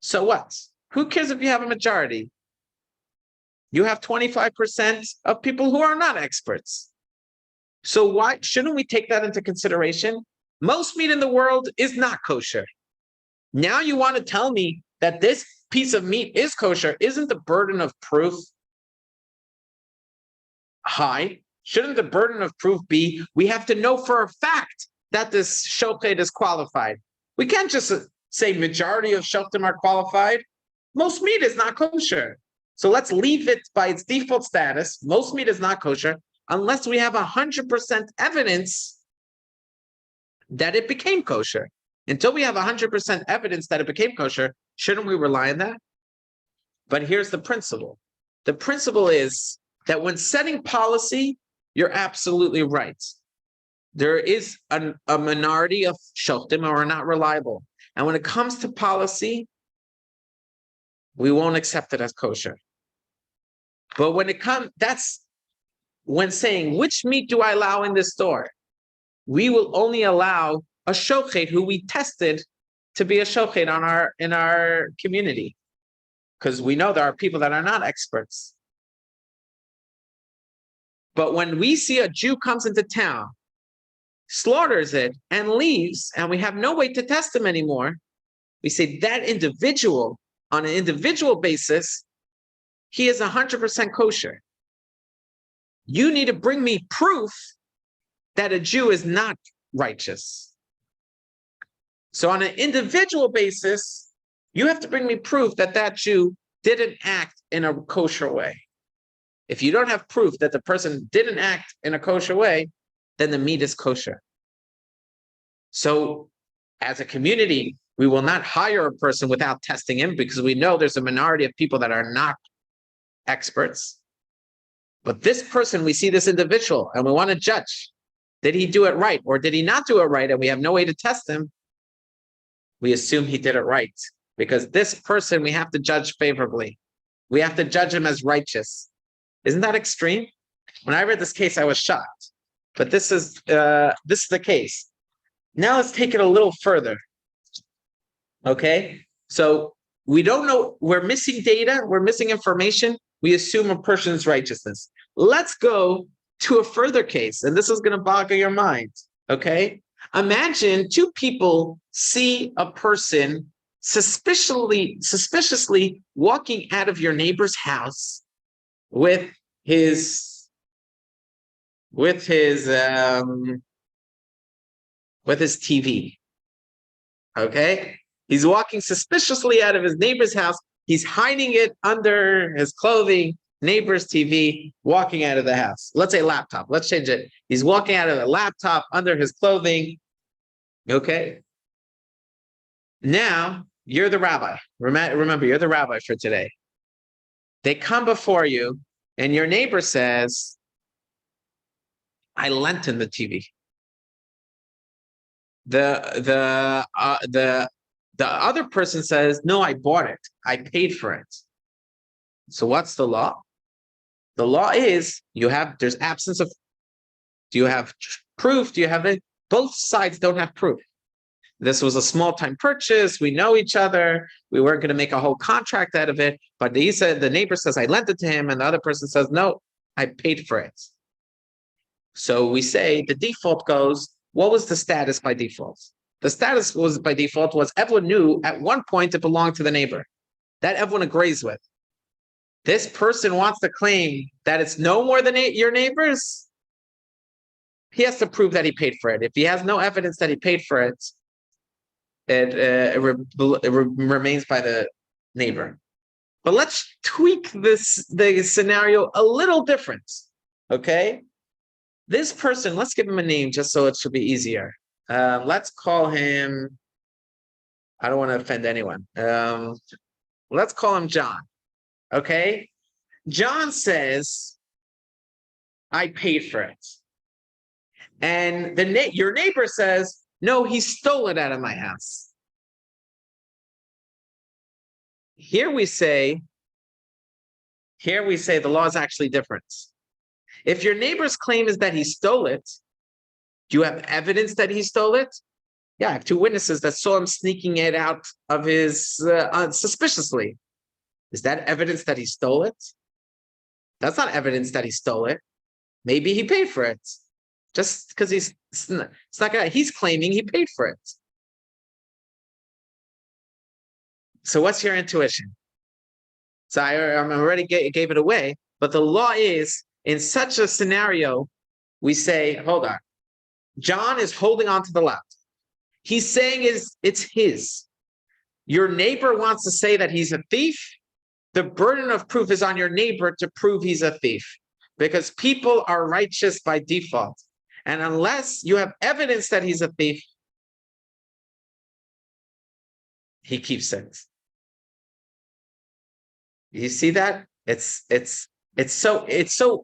So what? Who cares if you have a majority? You have 25% of people who are not experts. So why shouldn't we take that into consideration? Most meat in the world is not kosher. Now you want to tell me that this piece of meat is kosher. Isn't the burden of proof high? Shouldn't the burden of proof be, we have to know for a fact that this shochet is qualified? We can't just say majority of shoftim are qualified. Most meat is not kosher. So let's leave it by its default status. Most meat is not kosher unless we have 100% evidence that it became kosher. Until we have 100% evidence that it became kosher, shouldn't we rely on that? But here's the principle. The principle is that when setting policy, you're absolutely right. There is a minority of shoftim who are not reliable. And when it comes to policy, we won't accept it as kosher. But when it comes, that's when saying, which meat do I allow in this store? We will only allow a shochet who we tested to be a shochet in our community. Because we know there are people that are not experts. But when we see a Jew comes into town, slaughters it, and leaves, and we have no way to test him anymore, we say that individual, on an individual basis, he is 100% kosher. You need to bring me proof that a Jew is not righteous. So on an individual basis, you have to bring me proof that that Jew didn't act in a kosher way. If you don't have proof that the person didn't act in a kosher way, then the meat is kosher. So as a community, we will not hire a person without testing him because we know there's a minority of people that are not experts. But this person, we see this individual and we want to judge. Did he do it right or did he not do it right? And we have no way to test him. We assume he did it right because this person we have to judge favorably. We have to judge him as righteous. Isn't that extreme? When I read this case, I was shocked. But this is the case. Now let's take it a little further. Okay, so we don't know. We're missing data. We're missing information. We assume a person's righteousness. Let's go to a further case, and this is going to boggle your mind. Okay, imagine two people see a person suspiciously walking out of your neighbor's house with his TV. Okay? He's walking suspiciously out of his neighbor's house. He's hiding it under his clothing, neighbor's TV, walking out of the house. Let's say laptop. Let's change it. He's walking out of the laptop under his clothing. Okay? Now, you're the rabbi. Remember, you're the rabbi for today. They come before you, and your neighbor says, I lent him the TV. The other person says, no, I bought it. I paid for it. So what's the law? The law is there's absence of, do you have proof? Do you have it? Both sides don't have proof. This was a small time purchase. We know each other. We weren't going to make a whole contract out of it. But the neighbor says, I lent it to him. And the other person says, no, I paid for it. So we say the default goes, what was the status by default? The status was by default was everyone knew at one point it belonged to the neighbor. That everyone agrees with. This person wants to claim that it's no more than your neighbor's. He has to prove that he paid for it. If he has no evidence that he paid for it, it remains by the neighbor. But let's tweak the scenario a little different. Okay? This person, let's give him a name just so it should be easier. Let's call him, I don't want to offend anyone. Let's call him John. Okay? John says, I paid for it. And your neighbor says, no, he stole it out of my house. Here we say the law is actually different. If your neighbor's claim is that he stole it, do you have evidence that he stole it? Yeah, I have two witnesses that saw him sneaking it out of his suspiciously. Is that evidence that he stole it? That's not evidence that he stole it. Maybe he paid for it. Just because he's claiming he paid for it. So what's your intuition? So I already gave it away, but the law is, in such a scenario, we say, hold on. John is holding on to the laptop. He's saying it's his. Your neighbor wants to say that he's a thief. The burden of proof is on your neighbor to prove he's a thief, because people are righteous by default. And unless you have evidence that he's a thief, he keeps it. You see that? It's so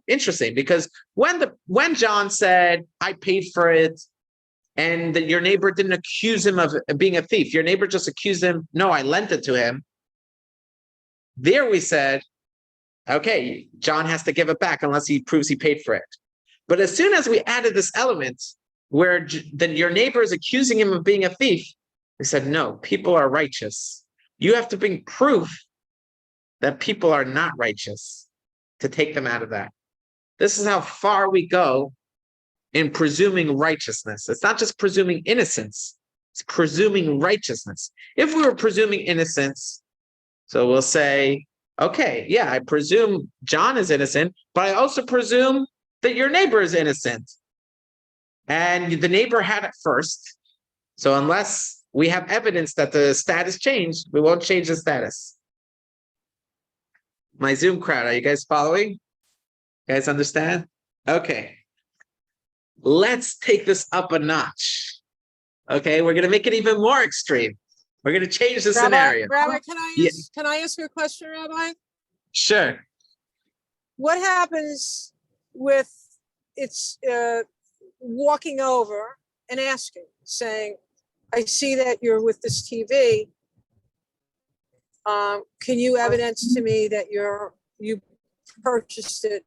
interesting, because when John said, I paid for it, and that your neighbor didn't accuse him of being a thief, your neighbor just accused him, no, I lent it to him. There we said, okay, John has to give it back unless he proves he paid for it. But as soon as we added this element where then your neighbor is accusing him of being a thief, we said, no, people are righteous. You have to bring proof that people are not righteous to take them out of that. This is how far we go in presuming righteousness. It's not just presuming innocence, it's presuming righteousness. If we were presuming innocence, so we'll say, okay, yeah, I presume John is innocent, but I also presume that your neighbor is innocent. And the neighbor had it first. So unless we have evidence that the status changed, we won't change the status. My Zoom crowd, are you guys following? You guys understand? Okay. Let's take this up a notch. Okay, we're going to make it even more extreme. We're going to change the scenario. Rabbi, can I ask you a question, Rabbi? Sure. What happens with walking over and asking, saying, I see that you're with this TV. Can you evidence to me that you purchased it?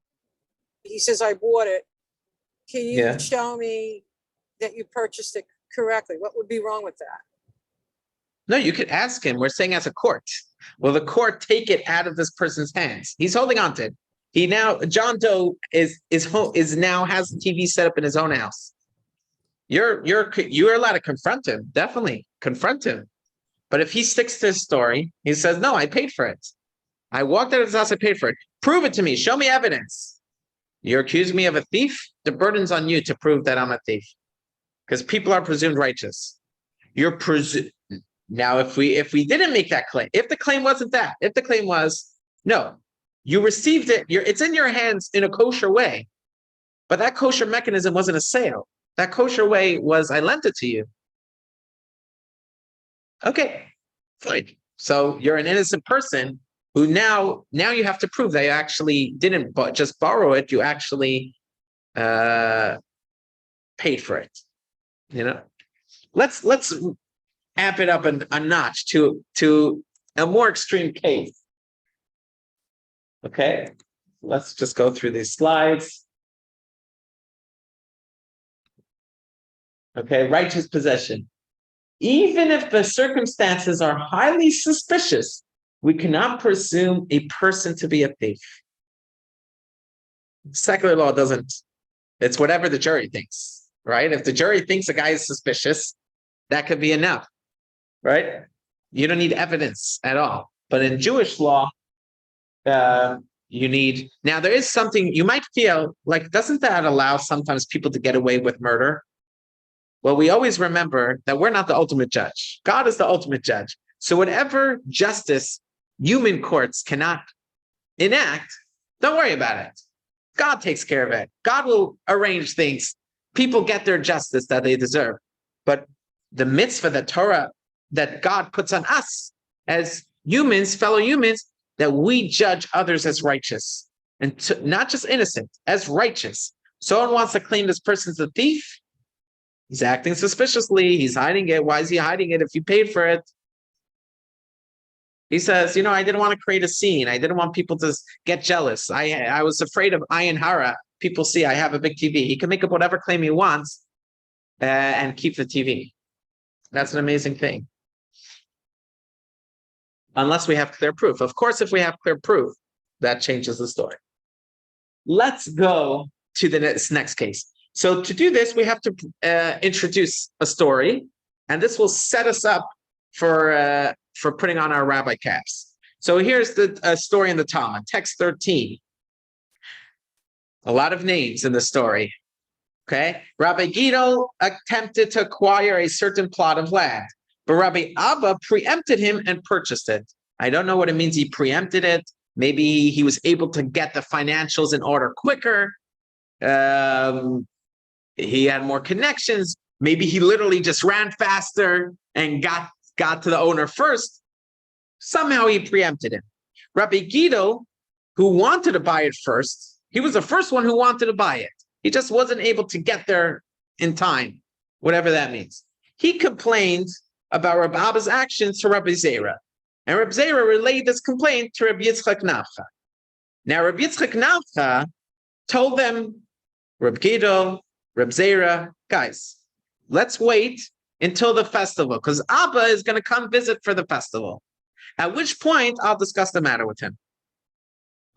He says, I bought it. Can you show me that you purchased it correctly? What would be wrong with that? No, you could ask him. We're saying as a court. Will the court take it out of this person's hands? He's holding on to it. John Doe is now has the TV set up in his own house. You're allowed to confront him. Definitely confront him. But if he sticks to his story, he says, no, I paid for it. I walked out of his house, I paid for it. Prove it to me. Show me evidence. You're accusing me of a thief? The burden's on you to prove that I'm a thief. Because people are presumed righteous. You're presumed. Now, if we didn't make that claim, if the claim wasn't that, if the claim was, no, you received it, it's in your hands in a kosher way, but that kosher mechanism wasn't a sale. That kosher way was, I lent it to you. Okay, fine. So you're an innocent person who now you have to prove that you actually didn't just borrow it, you actually paid for it. You know, let's amp it up a notch to a more extreme case. Okay, let's just go through these slides. Okay, righteous possession. Even if the circumstances are highly suspicious, we cannot presume a person to be a thief. Secular law doesn't. It's whatever the jury thinks, right? If the jury thinks a guy is suspicious, that could be enough, right? You don't need evidence at all. But in Jewish law, you need, now there is something you might feel like, doesn't that allow sometimes people to get away with murder? Well, we always remember that we're not the ultimate judge. God is the ultimate judge. So whatever justice human courts cannot enact, don't worry about it. God takes care of it. God will arrange things. People get their justice that they deserve. But the mitzvah, the Torah that God puts on us as humans, fellow humans, that we judge others as righteous and not just innocent, as righteous. Someone wants to claim this person's a thief. He's acting suspiciously. He's hiding it. Why is he hiding it if you paid for it? He says, I didn't want to create a scene. I didn't want people to get jealous. I was afraid of ayin hara. People see I have a big TV. He can make up whatever claim he wants and keep the TV. That's an amazing thing. Unless we have clear proof. Of course, if we have clear proof, that changes the story. Let's go to the next case. So to do this, we have to introduce a story, and this will set us up for putting on our rabbi caps. So here's the story in the Talmud, text 13. A lot of names in the story. Okay, Rabbi Gidol attempted to acquire a certain plot of land, but Rabbi Abba preempted him and purchased it. I don't know what it means he preempted it. Maybe he was able to get the financials in order quicker. He had more connections. Maybe he literally just ran faster and got to the owner first. Somehow he preempted him. Rabbi Gidol, who wanted to buy it first, he was the first one who wanted to buy it. He just wasn't able to get there in time, whatever that means. He complained about Rabbi Abba's actions to Rabbi Zera. And Rabbi Zera relayed this complaint to Rabbi Yitzchak Nafcha. Now, Rabbi Yitzchak Nafcha told them, Rabbi Gidol, Rabbi Zera, guys, let's wait until the festival, because Abba is going to come visit for the festival. At which point, I'll discuss the matter with him.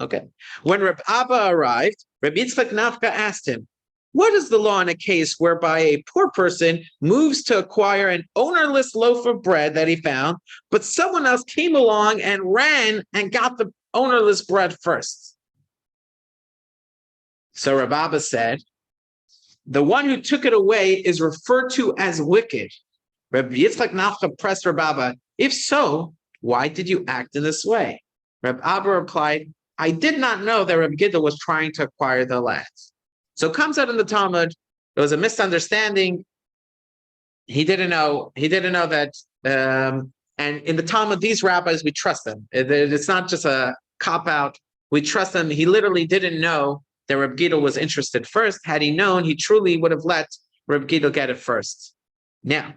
Okay. When Rabbi Abba arrived, Rabbi Yitzchak Nafcha asked him, what is the law in a case whereby a poor person moves to acquire an ownerless loaf of bread that he found, but someone else came along and ran and got the ownerless bread first? So Rabbi Abba said, the one who took it away is referred to as wicked. Rabbi Yitzchak Nafcha pressed Rabbi Abba, if so, why did you act in this way? Rabbi Abba replied, I did not know that Rabbi Gidol was trying to acquire the land. So it comes out in the Talmud, there was a misunderstanding. He didn't know that, and in the Talmud, these rabbis, we trust them. It's not just a cop-out. We trust them. He literally didn't know that Rabbi Gidol was interested first. Had he known, he truly would have let Rabbi Gidol get it first. Now,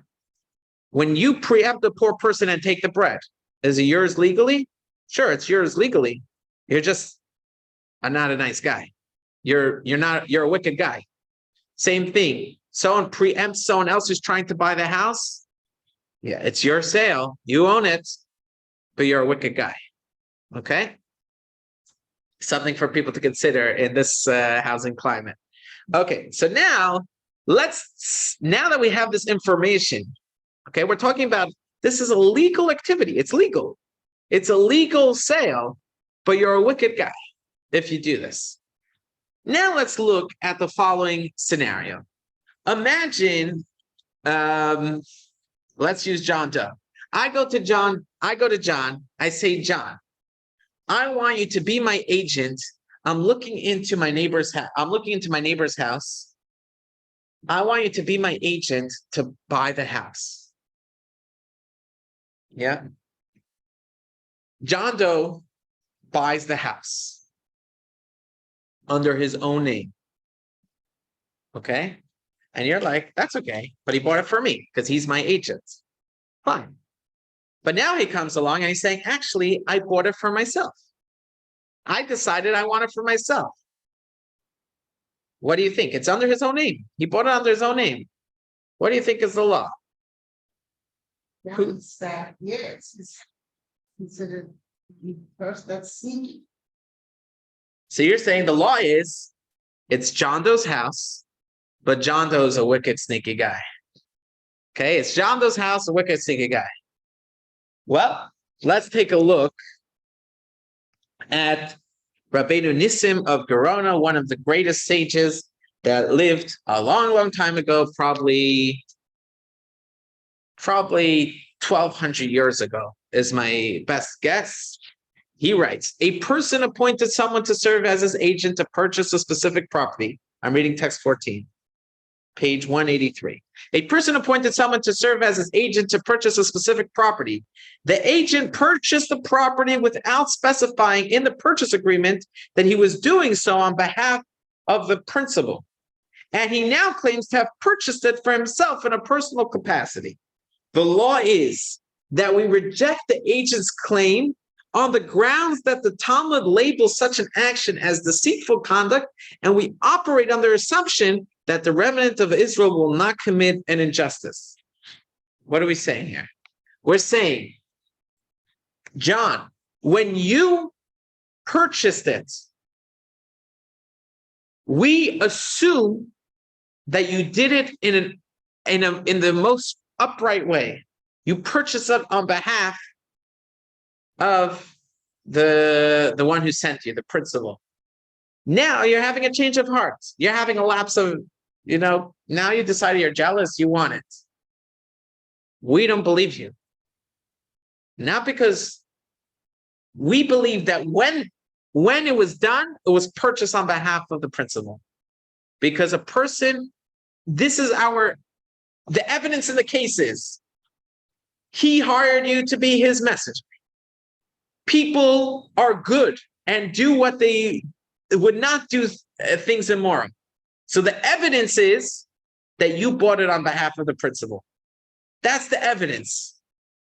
when you preempt a poor person and take the bread, is it yours legally? Sure, it's yours legally. You're just not a nice guy. You're a wicked guy. Same thing. Someone preempts someone else who's trying to buy the house. Yeah, it's your sale. You own it, but you're a wicked guy. Okay? Something for people to consider in this housing climate. Okay, so now that we have this information, okay, we're talking about This is a legal activity. It's legal. It's a legal sale, but you're a wicked guy if you do this. Now let's look at the following scenario. Imagine, let's use John Doe. I go to John, I say, John, I want you to be my agent. I'm looking into my neighbor's house. I want you to be my agent to buy the house. Yeah. John Doe buys the house under his own name. Okay. And you're like, that's okay. But he bought it for me because he's my agent. Fine. But now he comes along and he's saying, actually, I bought it for myself. I decided I want it for myself. What do you think? It's under his own name. He bought it under his own name. What do you think is the law? It's that, yes, it's considered the person that's seeking. So you're saying the law is, it's John Doe's house, but John Doe's a wicked, sneaky guy. Okay, it's John Doe's house, a wicked, sneaky guy. Well, let's take a look at Rabbeinu Nissim of Gerona, one of the greatest sages that lived a long, long time ago, probably 1,200 years ago is my best guess. He writes, a person appointed someone to serve as his agent to purchase a specific property. I'm reading text 14, page 183. A person appointed someone to serve as his agent to purchase a specific property. The agent purchased the property without specifying in the purchase agreement that he was doing so on behalf of the principal. And he now claims to have purchased it for himself in a personal capacity. The law is that we reject the agent's claim on the grounds that the Talmud labels such an action as deceitful conduct, and we operate under assumption that the remnant of Israel will not commit an injustice. What are we saying here? We're saying, John, when you purchased it, we assume that you did it in the most upright way. You purchased it on behalf of the one who sent you, the principal. Now you're having a change of heart. You're having a lapse of, now you decided you're jealous, you want it. We don't believe you. Not because we believe that when it was done, it was purchased on behalf of the principal. Because a person, the evidence in the case is, he hired you to be his messenger. People are good and do what they would not do things immoral. So the evidence is that you bought it on behalf of the principal. That's the evidence.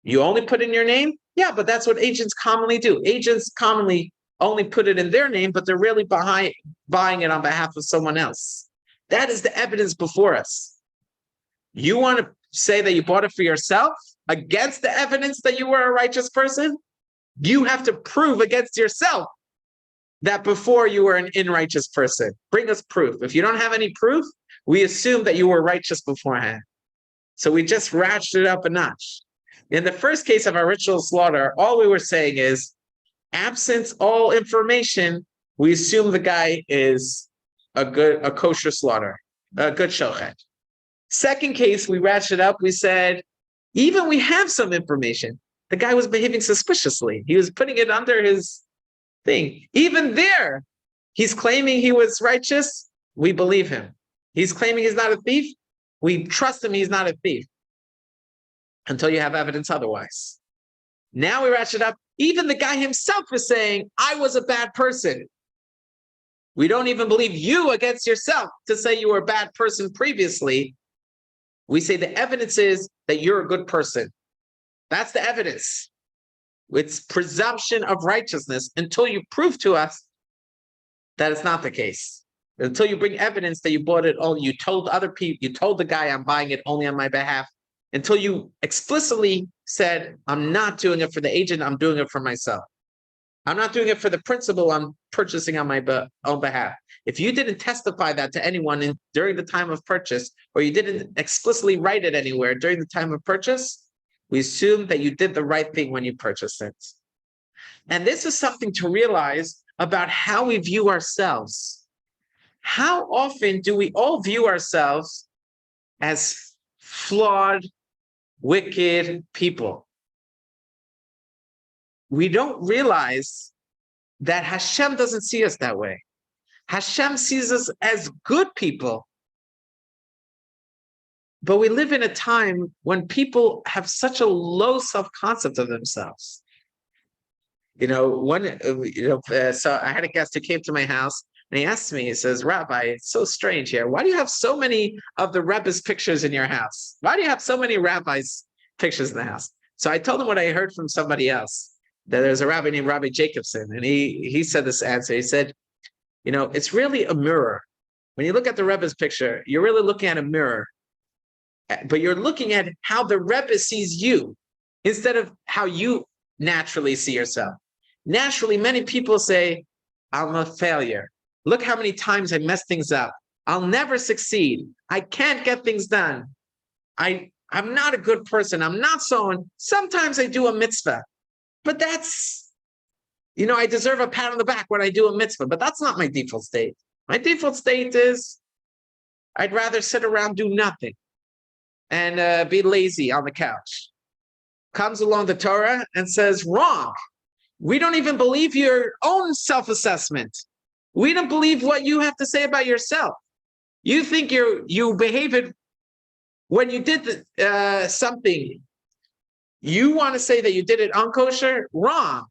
You only put in your name? Yeah, but that's what agents commonly do. Agents commonly only put it in their name, but they're really buying it on behalf of someone else. That is the evidence before us. You want to say that you bought it for yourself against the evidence that you were a righteous person? You have to prove against yourself that before you were an unrighteous person. Bring us proof. If you don't have any proof, we assume that you were righteous beforehand. So we just ratcheted it up a notch. In the first case of our ritual slaughter, all we were saying is, absent all information, we assume the guy is a kosher slaughter, a good shochet. Second case, we ratcheted up. We said, even we have some information. The guy was behaving suspiciously. He was putting it under his thing. Even there, he's claiming he was righteous. We believe him. He's claiming he's not a thief. We trust him he's not a thief until you have evidence otherwise. Now we ratchet up. Even the guy himself is saying, I was a bad person. We don't even believe you against yourself to say you were a bad person previously. We say the evidence is that you're a good person. That's the evidence. It's presumption of righteousness until you prove to us that it's not the case. Until you bring evidence that you bought it, you told other people, you told the guy I'm buying it only on my behalf. Until you explicitly said, I'm not doing it for the agent, I'm doing it for myself. I'm not doing it for the principal, I'm purchasing on my own behalf. If you didn't testify that to anyone during the time of purchase, or you didn't explicitly write it anywhere during the time of purchase, We assume that you did the right thing when you purchased it. And this is something to realize about how we view ourselves. How often do we all view ourselves as flawed, wicked people? We don't realize that Hashem doesn't see us that way. Hashem sees us as good people. But we live in a time when people have such a low self-concept of themselves. So I had a guest who came to my house and he asked me, he says, Rabbi, it's so strange here. Why do you have so many of the Rebbe's pictures in your house? Why do you have so many rabbis' pictures in the house? So I told him what I heard from somebody else, that there's a rabbi named Rabbi Jacobson. And he said this answer. He said, it's really a mirror. When you look at the Rebbe's picture, you're really looking at a mirror. But you're looking at how the Rebbe sees you instead of how you naturally see yourself. Naturally, many people say, I'm a failure. Look how many times I mess things up. I'll never succeed. I can't get things done. I'm not a good person. I'm not someone. Sometimes I do a mitzvah, but that's, I deserve a pat on the back when I do a mitzvah, but that's not my default state. My default state is I'd rather sit around, do nothing, and be lazy on the couch. Comes along the Torah and says, wrong. We don't even believe your own self-assessment. We don't believe what you have to say about yourself. You think you behave it when you did something. You want to say that you did it unkosher? Wrong.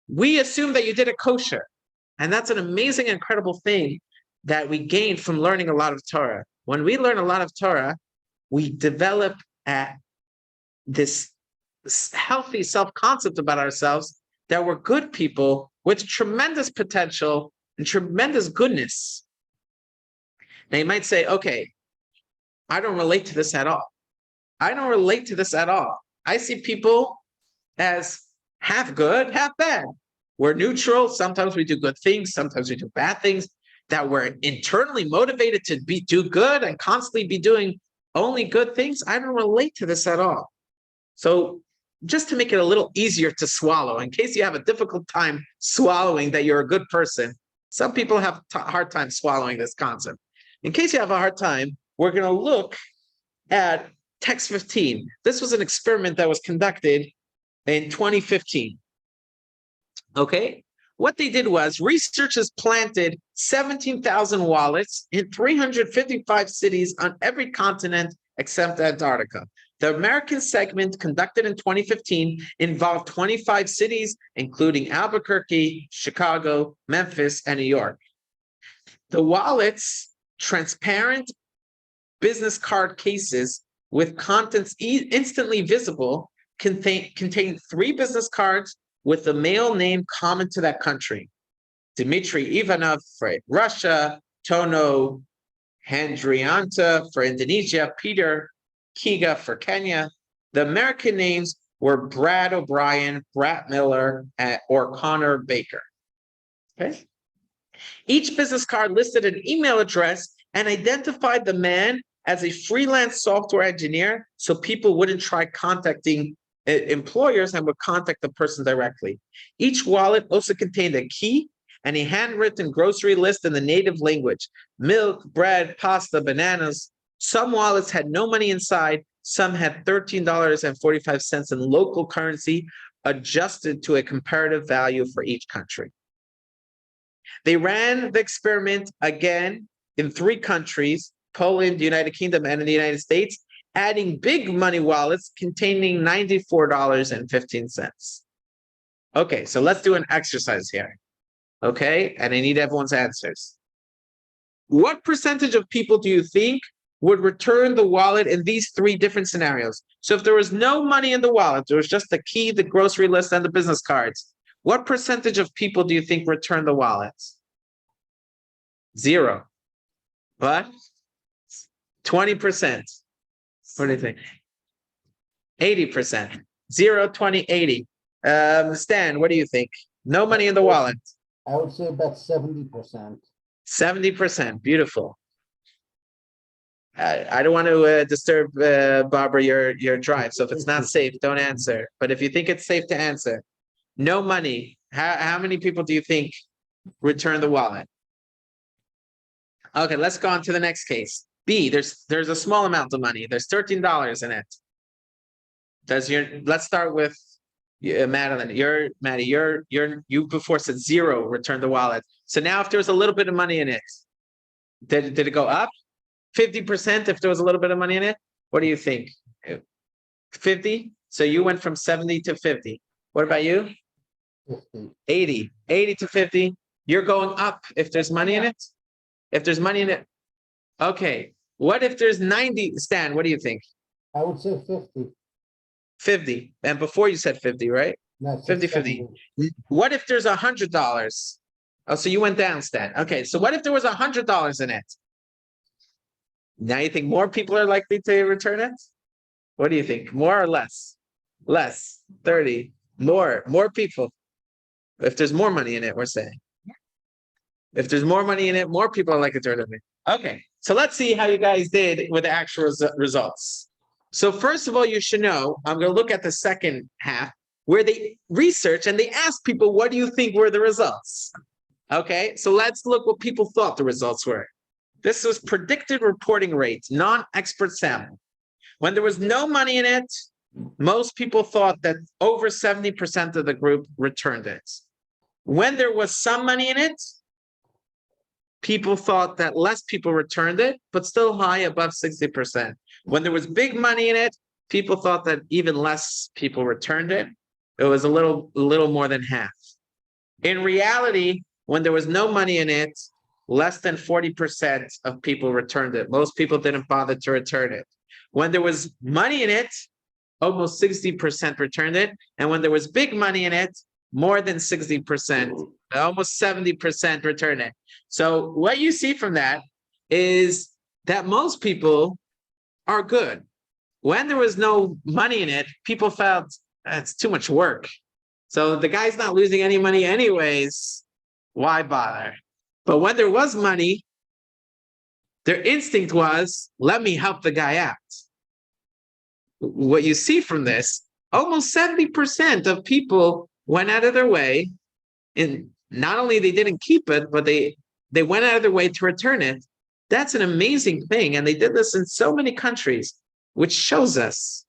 We assume that you did it kosher. And that's an amazing, incredible thing that we gain from learning a lot of Torah. When we learn a lot of Torah, we develop this healthy self-concept about ourselves, that we're good people with tremendous potential and tremendous goodness. Now you might say, okay, I don't relate to this at all. I don't relate to this at all. I see people as half good, half bad. We're neutral. Sometimes we do good things. Sometimes we do bad things. That we're internally motivated to do good and constantly be doing only good things. I don't relate to this at all. So just to make it a little easier to swallow, in case you have a difficult time swallowing that you're a good person, some people have a hard time swallowing this concept. In case you have a hard time, we're going to look at text 15. This was an experiment that was conducted in 2015. Okay, what they did was researchers planted 17,000 wallets in 355 cities on every continent except Antarctica. The American segment, conducted in 2015, involved 25 cities, including Albuquerque, Chicago, Memphis, and New York. The wallets, transparent business card cases with contents instantly visible, contain 3 business cards with the male name common to that country. Dmitry Ivanov for Russia, Tono Handrianta for Indonesia, Peter Kiga for Kenya. The American names were Brad O'Brien, Brad Miller, or Connor Baker. Okay. Each business card listed an email address and identified the man as a freelance software engineer, so people wouldn't try contacting employers and would contact the person directly. Each wallet also contained a key and a handwritten grocery list in the native language: milk, bread, pasta, bananas. Some wallets had no money inside. Some had $13.45 in local currency, adjusted to a comparative value for each country. They ran the experiment again in 3 countries: Poland, the United Kingdom, and in the United States, adding big money wallets containing $94.15. Okay, so let's do an exercise here. Okay, and I need everyone's answers. What percentage of people do you think would return the wallet in these 3 different scenarios? So if there was no money in the wallet, there was just the key, the grocery list, and the business cards, what percentage of people do you think return the wallets? 0. But 20%. What do you think? 80%. 0, 20, 80. Stan, what do you think? No money in the wallet. I would say about 70%. 70%. Beautiful. I don't want to disturb Barbara your drive. So if it's not safe, don't answer. But if you think it's safe to answer, no money. How many people do you think return the wallet? Okay, let's go on to the next case. B, there's a small amount of money. There's $13 in it. Let's start with Madeline. You before said 0, return the wallet. So now if there's a little bit of money in it, did it go up? 50% if there was a little bit of money in it? What do you think? 50? So you went from 70 to 50. What about you? 50. 80 to 50. You're going up if there's money in it? If there's money in it. Okay. What if there's 90? Stan, what do you think? I would say 50. 50. And before you said 50, right? That's 50. What if there's $100? Oh, so you went down, Stan. Okay. So what if there was $100 in it? Now you think more people are likely to return it? What do you think? More or less? Less. 30. More people. If there's more money in it, we're saying. If there's more money in it, more people are likely to return it. Okay. So let's see how you guys did with the actual results. So first of all, you should know, I'm going to look at the second half where they research and they ask people, what do you think were the results? Okay. So let's look what people thought the results were. This was predicted reporting rate, non-expert sample. When there was no money in it, most people thought that over 70% of the group returned it. When there was some money in it, people thought that less people returned it, but still high, above 60%. When there was big money in it, people thought that even less people returned it. It was a little more than half. In reality, when there was no money in it, less than 40% of people returned it. Most people didn't bother to return it. When there was money in it, almost 60% returned it. And when there was big money in it, more than 60%, almost 70% returned it. So what you see from that is that most people are good. When there was no money in it, people felt it's too much work. So the guy's not losing any money anyways. Why bother? But when there was money, their instinct was, let me help the guy out. What you see from this, almost 70% of people went out of their way, and not only they didn't keep it, but they went out of their way to return it. That's an amazing thing. And they did this in so many countries, which shows us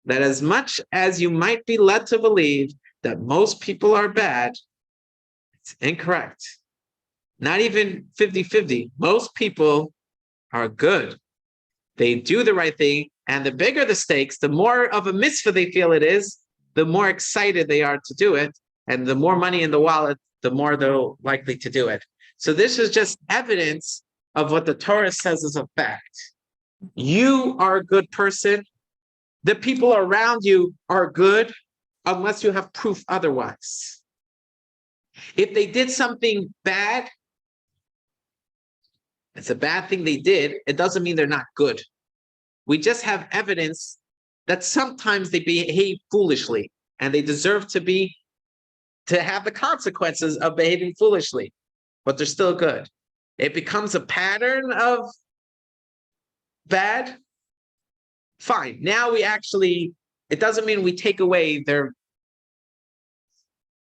that as much as you might be led to believe that most people are bad, it's incorrect. Not even 50-50. Most people are good. They do the right thing. And the bigger the stakes, the more of a mitzvah they feel it is, the more excited they are to do it. And the more money in the wallet, the more they're likely to do it. So this is just evidence of what the Torah says is a fact. You are a good person. The people around you are good unless you have proof otherwise. If they did something bad, it's a bad thing they did. It doesn't mean they're not good. We just have evidence that sometimes they behave foolishly and they deserve to have the consequences of behaving foolishly, but they're still good. It becomes a pattern of bad. Fine. Now it doesn't mean we take away their,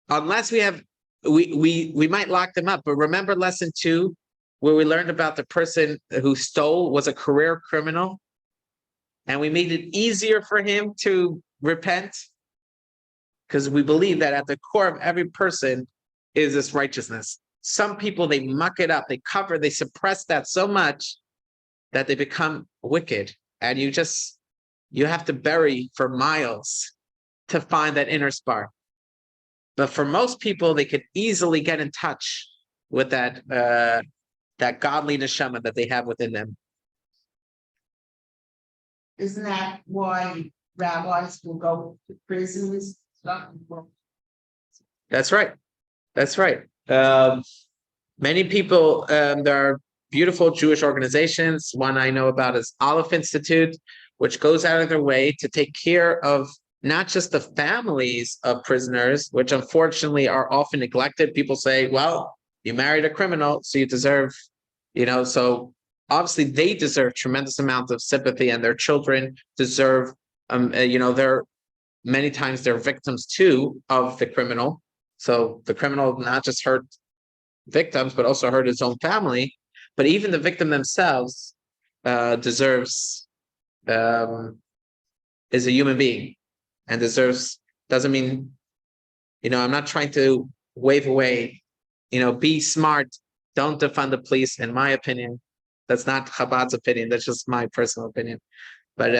unless we might lock them up. But remember lesson 2, where we learned about the person who stole was a career criminal, and we made it easier for him to repent, because we believe that at the core of every person is this righteousness. Some people, they muck it up, they suppress that so much that they become wicked, and you have to bury for miles to find that inner spark. But for most people, they could easily get in touch with that godly neshama that they have within them. Isn't that why rabbis will go to prisons? That's right. That's right. Many people, there are beautiful Jewish organizations. One I know about is Aleph Institute, which goes out of their way to take care of not just the families of prisoners, which unfortunately are often neglected. People say, well, you married a criminal, so you deserve, so obviously they deserve tremendous amount of sympathy, and their children deserve, they're many times they're victims too of the criminal. So the criminal not just hurt victims, but also hurt his own family. But even the victim themselves deserves, is a human being, and doesn't mean, I'm not trying to wave away, be smart, don't defund the police, in my opinion. That's not Chabad's opinion, that's just my personal opinion. But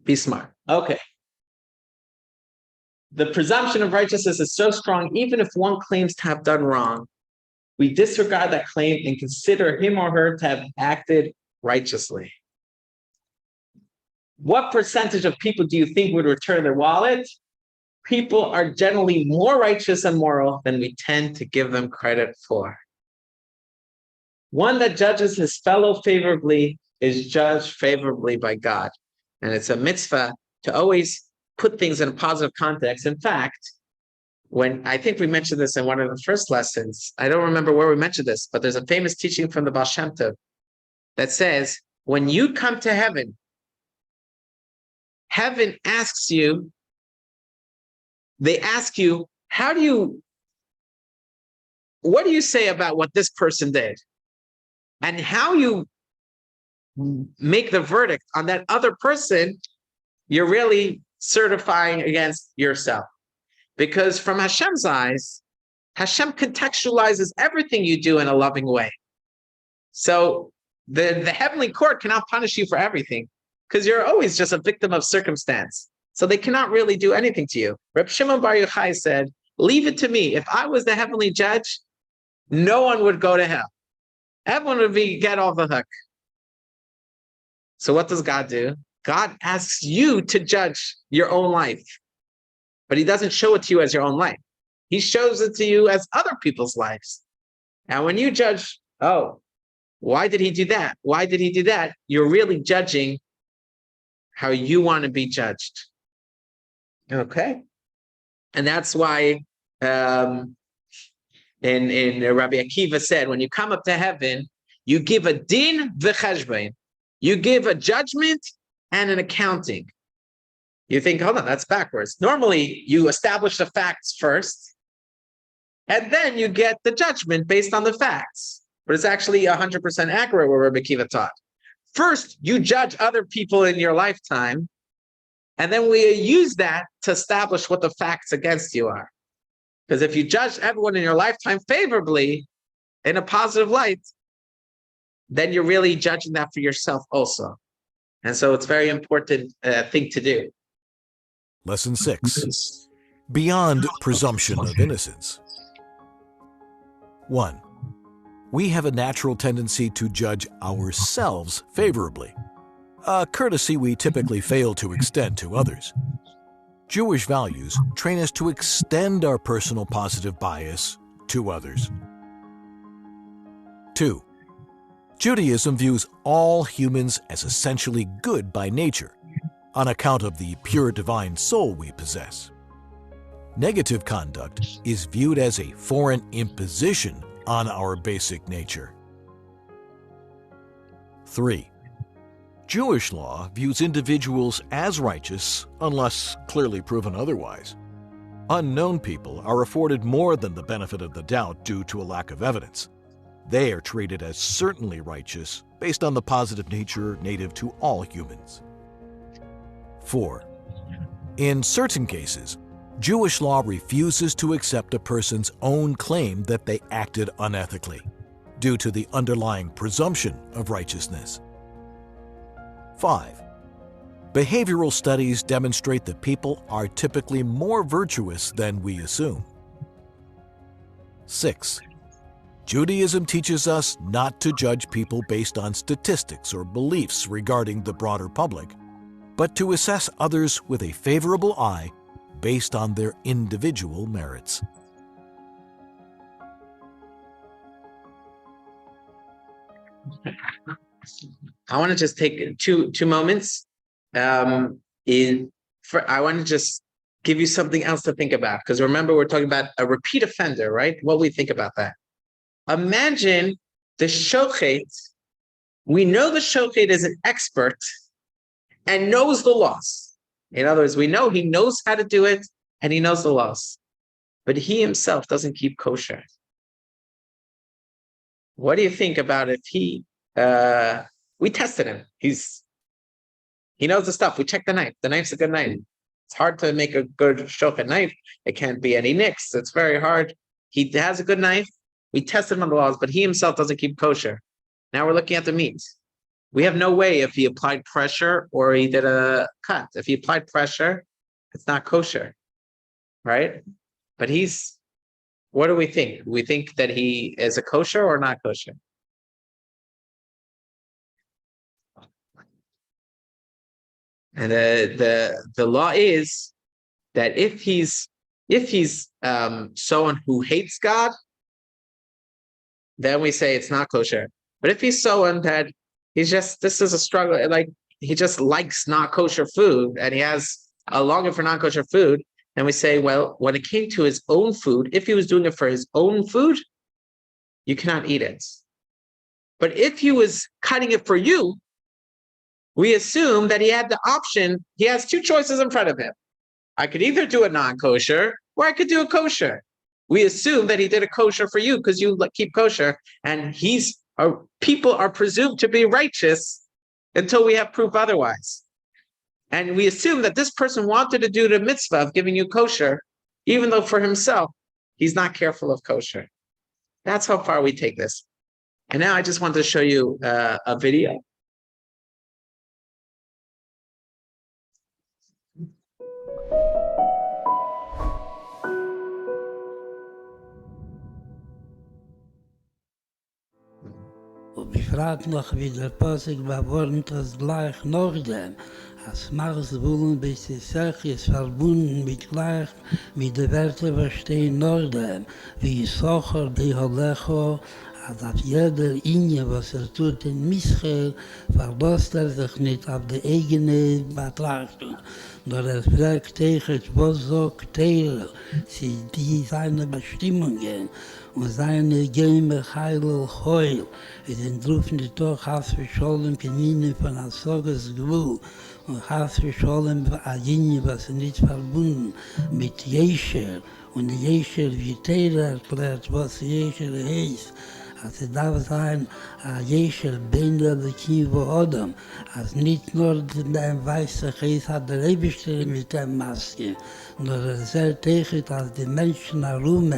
be smart. Okay. The presumption of righteousness is so strong, even if one claims to have done wrong, we disregard that claim and consider him or her to have acted righteously. What percentage of people do you think would return their wallet? People are generally more righteous and moral than we tend to give them credit for. One that judges his fellow favorably is judged favorably by God. And it's a mitzvah to always put things in a positive context. In fact, when I think we mentioned this in one of the first lessons, I don't remember where we mentioned this, but there's a famous teaching from the Baal Shem Tov that says, when you come to heaven, heaven asks you, they ask you, what do you say about what this person did? And how you make the verdict on that other person, you're really certifying against yourself. Because from Hashem's eyes, Hashem contextualizes everything you do in a loving way. So the heavenly court cannot punish you for everything, because you're always just a victim of circumstance. So they cannot really do anything to you. Reb Shimon Bar Yochai said, leave it to me. If I was the heavenly judge, no one would go to hell. Everyone would get off the hook. So what does God do? God asks you to judge your own life, but he doesn't show it to you as your own life. He shows it to you as other people's lives. And when you judge, oh, why did he do that? Why did he do that? You're really judging how you want to be judged. Okay. And that's why in Rabbi Akiva said, when you come up to heaven, you give a din v'cheshbon. You give a judgment and an accounting. You think, hold on, that's backwards. Normally, you establish the facts first, and then you get the judgment based on the facts. But it's actually 100% accurate what Rabbi Akiva taught. First, you judge other people in your lifetime, and then we use that to establish what the facts against you are. Because if you judge everyone in your lifetime favorably, in a positive light, then you're really judging that for yourself also. And so it's a very important thing to do. Lesson 6. Beyond presumption of innocence. 1. We have a natural tendency to judge ourselves favorably, a courtesy we typically fail to extend to others. Jewish values train us to extend our personal positive bias to others. 2. Judaism views all humans as essentially good by nature, on account of the pure divine soul we possess. Negative conduct is viewed as a foreign imposition on our basic nature. 3. Jewish law views individuals as righteous unless clearly proven otherwise. Unknown people are afforded more than the benefit of the doubt due to a lack of evidence. They are treated as certainly righteous based on the positive nature native to all humans. 4. In certain cases, Jewish law refuses to accept a person's own claim that they acted unethically, due to the underlying presumption of righteousness. 5. Behavioral studies demonstrate that people are typically more virtuous than we assume. 6. Judaism teaches us not to judge people based on statistics or beliefs regarding the broader public, but to assess others with a favorable eye based on their individual merits. I want to just take two moments. I want to just give you something else to think about, because remember, we're talking about a repeat offender, right? What we think about that. Imagine the shochet, we know the shochet is an expert and knows the laws. In other words, we know he knows how to do it and he knows the laws, but he himself doesn't keep kosher. What do you think about if we tested him? He knows the stuff. We checked the knife. The knife's a good knife. It's hard to make a good shochet knife. It can't be any nicks. It's very hard. He has a good knife. We tested him on the laws, but he himself doesn't keep kosher. Now we're looking at the meat. We have no way if he applied pressure or he did a cut. If he applied pressure, it's not kosher, right? But what do we think? We think that he is a kosher or not kosher? And the law is that if he's someone who hates God, then we say it's not kosher. But if he's someone that this is a struggle, like he just likes not kosher food and he has a longing for non kosher food, then we say, well, when it came to his own food, if he was doing it for his own food, you cannot eat it. But if he was cutting it for you, we assume that he had the option. He has two choices in front of him. I could either do a non-kosher or I could do a kosher. We assume that he did a kosher for you because you keep kosher, and people are presumed to be righteous until we have proof otherwise. And we assume that this person wanted to do the mitzvah of giving you kosher, even though for himself, he's not careful of kosher. That's how far we take this. And now I just wanted to show you a video. Und ich frage noch, wie der Posig bewornt das gleich noch dem. Als Mars Bullen bis die Sache ist verbunden mit der Werte verstehen noch dem. Wie Socher, die Holecho, als auf jeder Inje, was tut in Mischel, verlässt sich nicht auf die eigene Betrachtung. Nur fragt was sagt Teile, sie die seine Bestimmungen und seine Geme Heil Heul. Es entrufen die doch Hassverschollen Kenine von Asoges Gewul und Hassverschollen Adinje, was nicht verbunden mit Jescher. Und Jescher, wie Teile erklärt, was Jescher heißt. Also darf sein, Jescher Bender der Kivo Odom, als nicht nur der weiße Geist hat der Rebestelle mit der Maske, nur sehr tegen, als die Menschen herum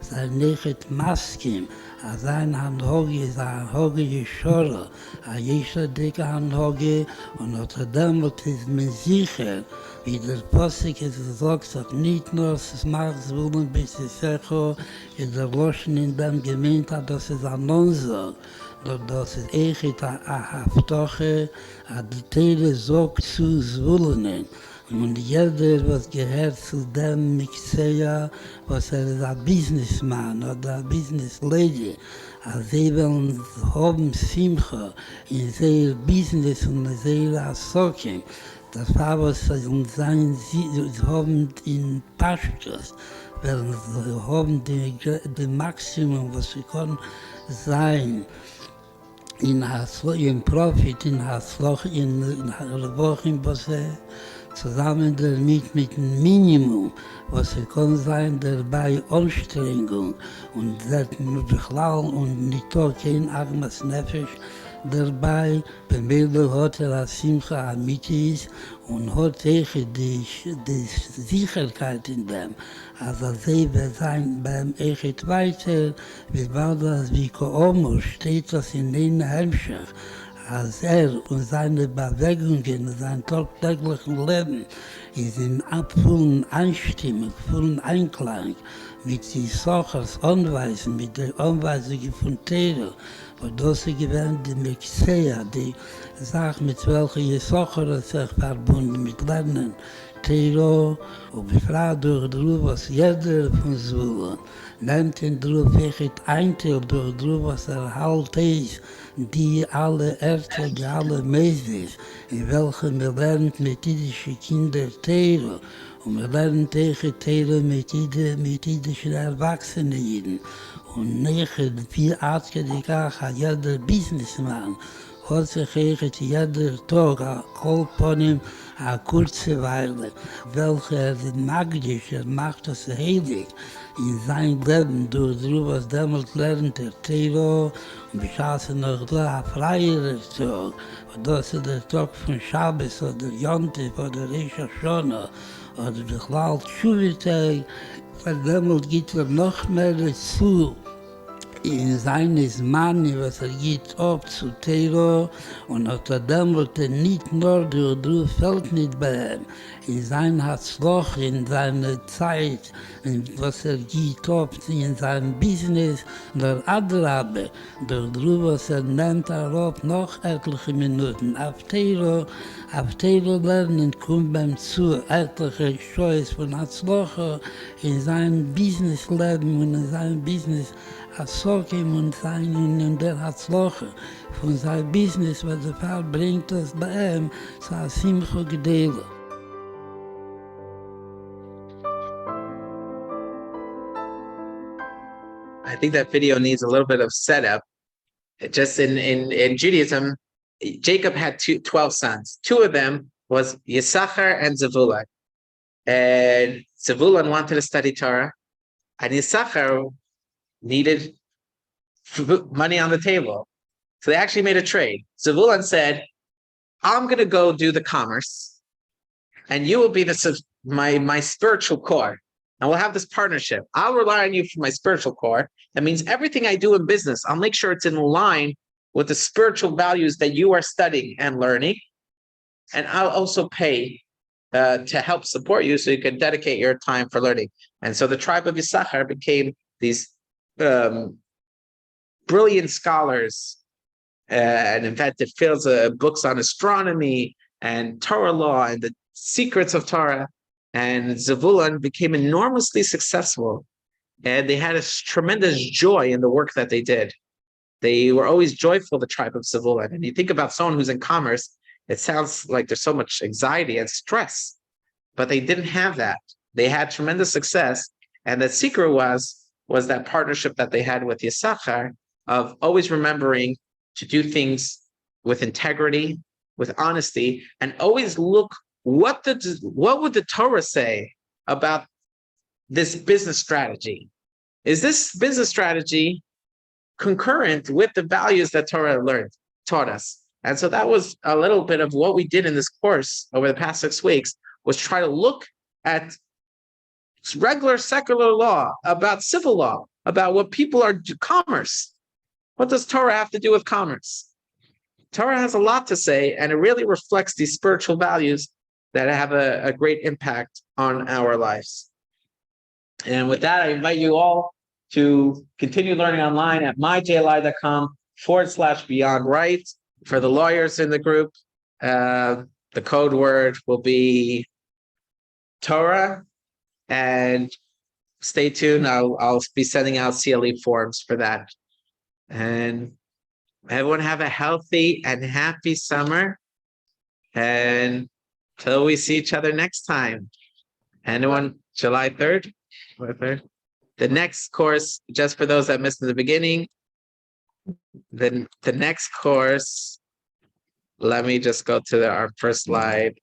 sein nicht Masken, als ein Handhoge, sein Hoge Geschorre, als Jescher dicke Handhoge, und unter dem ist mir sicher, wie der Posik es gesagt hat, nicht nur das Marswurden bis die Secho, ist der Loschen in dem gemeint hat, dass es an uns sagt, doch dass es echt eine Haftoche, die Teile sagt zu Zwullenen. Und jeder, was gehört zu dem Mixeya, was ist ein Businessman oder eine Businesslady, als sie wollen haben Simcha in sehr Business und sehr Asoken. Das war was sie haben in Pashtus, weil sie haben die Maximum, was sie können sein. In Profit, in Hasloch, in Wochen, was sie zusammen damit mit dem Minimum, was sie kann sein, dabei Anstrengung und das und nicht auch kein Armes Nefesh dabei, beim hat als Simcha Amitis und hat die Sicherheit in dem. Also sie wird sein beim Echet weiter, wie bald das wie Koomo steht das in den Heimschach. Als und seine Bewegungen, sein tagtäglichen Leben ist in vollen Einstimmung, vollen Einklang mit den Sochers Anweisen, mit der Anweisung von Tero, wo das gewähnt die Mexia, die Sache, mit welcher die Socher sich verbunden mit Lernen, Tero, und befragt durch das, was jeder von so nennt ihn drauf, welches Einteil durch das, was halt ist, die alle Erträge, alle Meses, in welchen wir lernen mit jüdischen Kindern Tero, und wir lernen tegen Tero mit jüdischen Erwachsenen. Und nicht viel Artgediger hat jeder Businessman. Hat sich jeder Tag, a Kolponim, a kurze Weile, welche magisch, macht das heilig in sein Leben, durch was damals lernt Tero, und beschaße noch da, freier Tag, und das ist der Tag von Schabes, oder Jontef, oder Rosh Hashanah, oder der Chlal Tshuvitag, weil damals geht noch mehr dazu, in seines Mann, was geht ab zu Tero, und hat damals nicht nur du fällt nicht bei ihm. In sein Herzloch, in seiner Zeit, was geht ab in seinem Business, der Adrabe, durch was nennt ab noch etliche Minuten. Auf Tero lernen kommt beim zu etliche Choice von Herzloch in seinem Businessleben und in seinem Business. Asokim und sein in der Hatzloche von seinem Business, was der Fall bringt das bei ihm, so ein Simcha Gedele. I think that video needs a little bit of setup. Just in Judaism, Jacob had 12 sons. Two of them was Yisachar and Zevulun. And Zevulun wanted to study Torah, and Yisachar needed money on the table. So they actually made a trade. Zevulun said, I'm going to go do the commerce, and you will be my spiritual core. And we'll have this partnership. I'll rely on you for my spiritual core. That means everything I do in business, I'll make sure it's in line with the spiritual values that you are studying and learning. And I'll also pay to help support you so you can dedicate your time for learning. And so the tribe of Yisachar became these brilliant scholars and invented fields of books on astronomy and Torah law and the secrets of Torah. And Zevulun became enormously successful, and they had a tremendous joy in the work that they did. They were always joyful, the tribe of Zevulun. And you think about someone who's in commerce, it sounds like there's so much anxiety and stress, but they didn't have that. They had tremendous success. And the secret was that partnership that they had with Yisachar of always remembering to do things with integrity, with honesty, and always look what would the Torah say about this business strategy? Is this business strategy concurrent with the values that Torah taught us? And so that was a little bit of what we did in this course over the past 6 weeks, was try to look at regular secular law, about civil law, about what people are commerce. What does Torah have to do with commerce? Torah has a lot to say, and it really reflects these spiritual values that have a great impact on our lives. And with that, I invite you all to continue learning online at myjli.com/beyond right. For the lawyers in the group, the code word will be Torah, and stay tuned. I'll be sending out CLE forms for that. And everyone have a healthy and happy summer. And till we see each other next time. Anyone, July 3rd? The next course, just for those that missed in the beginning, then the next course, let me just go to our first slide.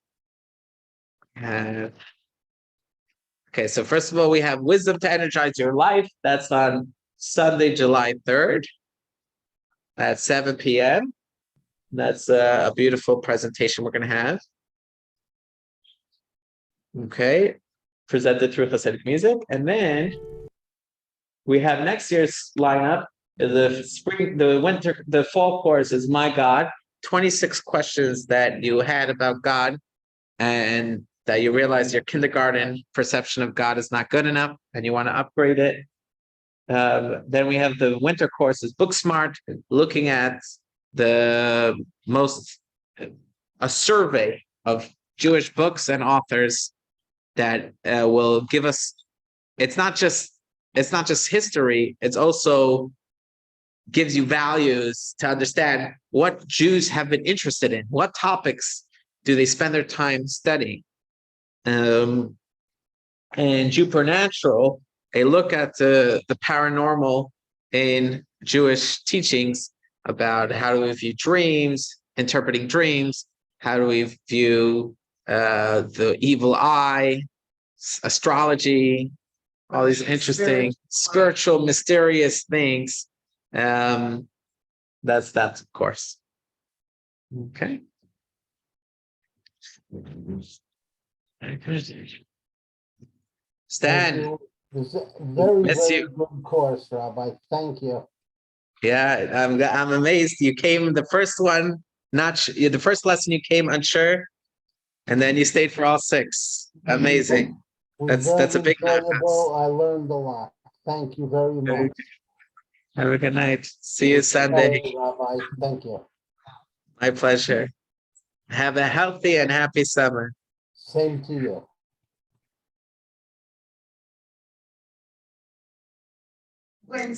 Okay, so first of all, we have Wisdom to Energize Your Life. That's on Sunday, July 3rd at 7 p.m. That's a beautiful presentation we're going to have. Okay, presented through Hasidic music. And then we have next year's lineup. The fall course is My God, 26 questions that you had about God and that you realize your kindergarten perception of God is not good enough and you want to upgrade it. Then we have the winter course is Book Smart, looking at a survey of Jewish books and authors that will give us, it's not just history, it's also gives you values to understand what Jews have been interested in, what topics do they spend their time studying. And Supernatural, a look at the paranormal in Jewish teachings about how do we view dreams, interpreting dreams, how do we view the evil eye, astrology, all these interesting spiritual, mysterious things. That's that, of course. Okay. Stan, It's a very, miss very you. good course, Rabbi. Thank you. Yeah, I'm amazed. You came the first one, the first lesson you came unsure, and then you stayed for all 6. Amazing. It was That's a very big enjoyable. I learned a lot. Thank you very much. Have a good night. See you Good Sunday. night, Rabbi. Thank you. My pleasure. Have a healthy and happy summer. Same to you. When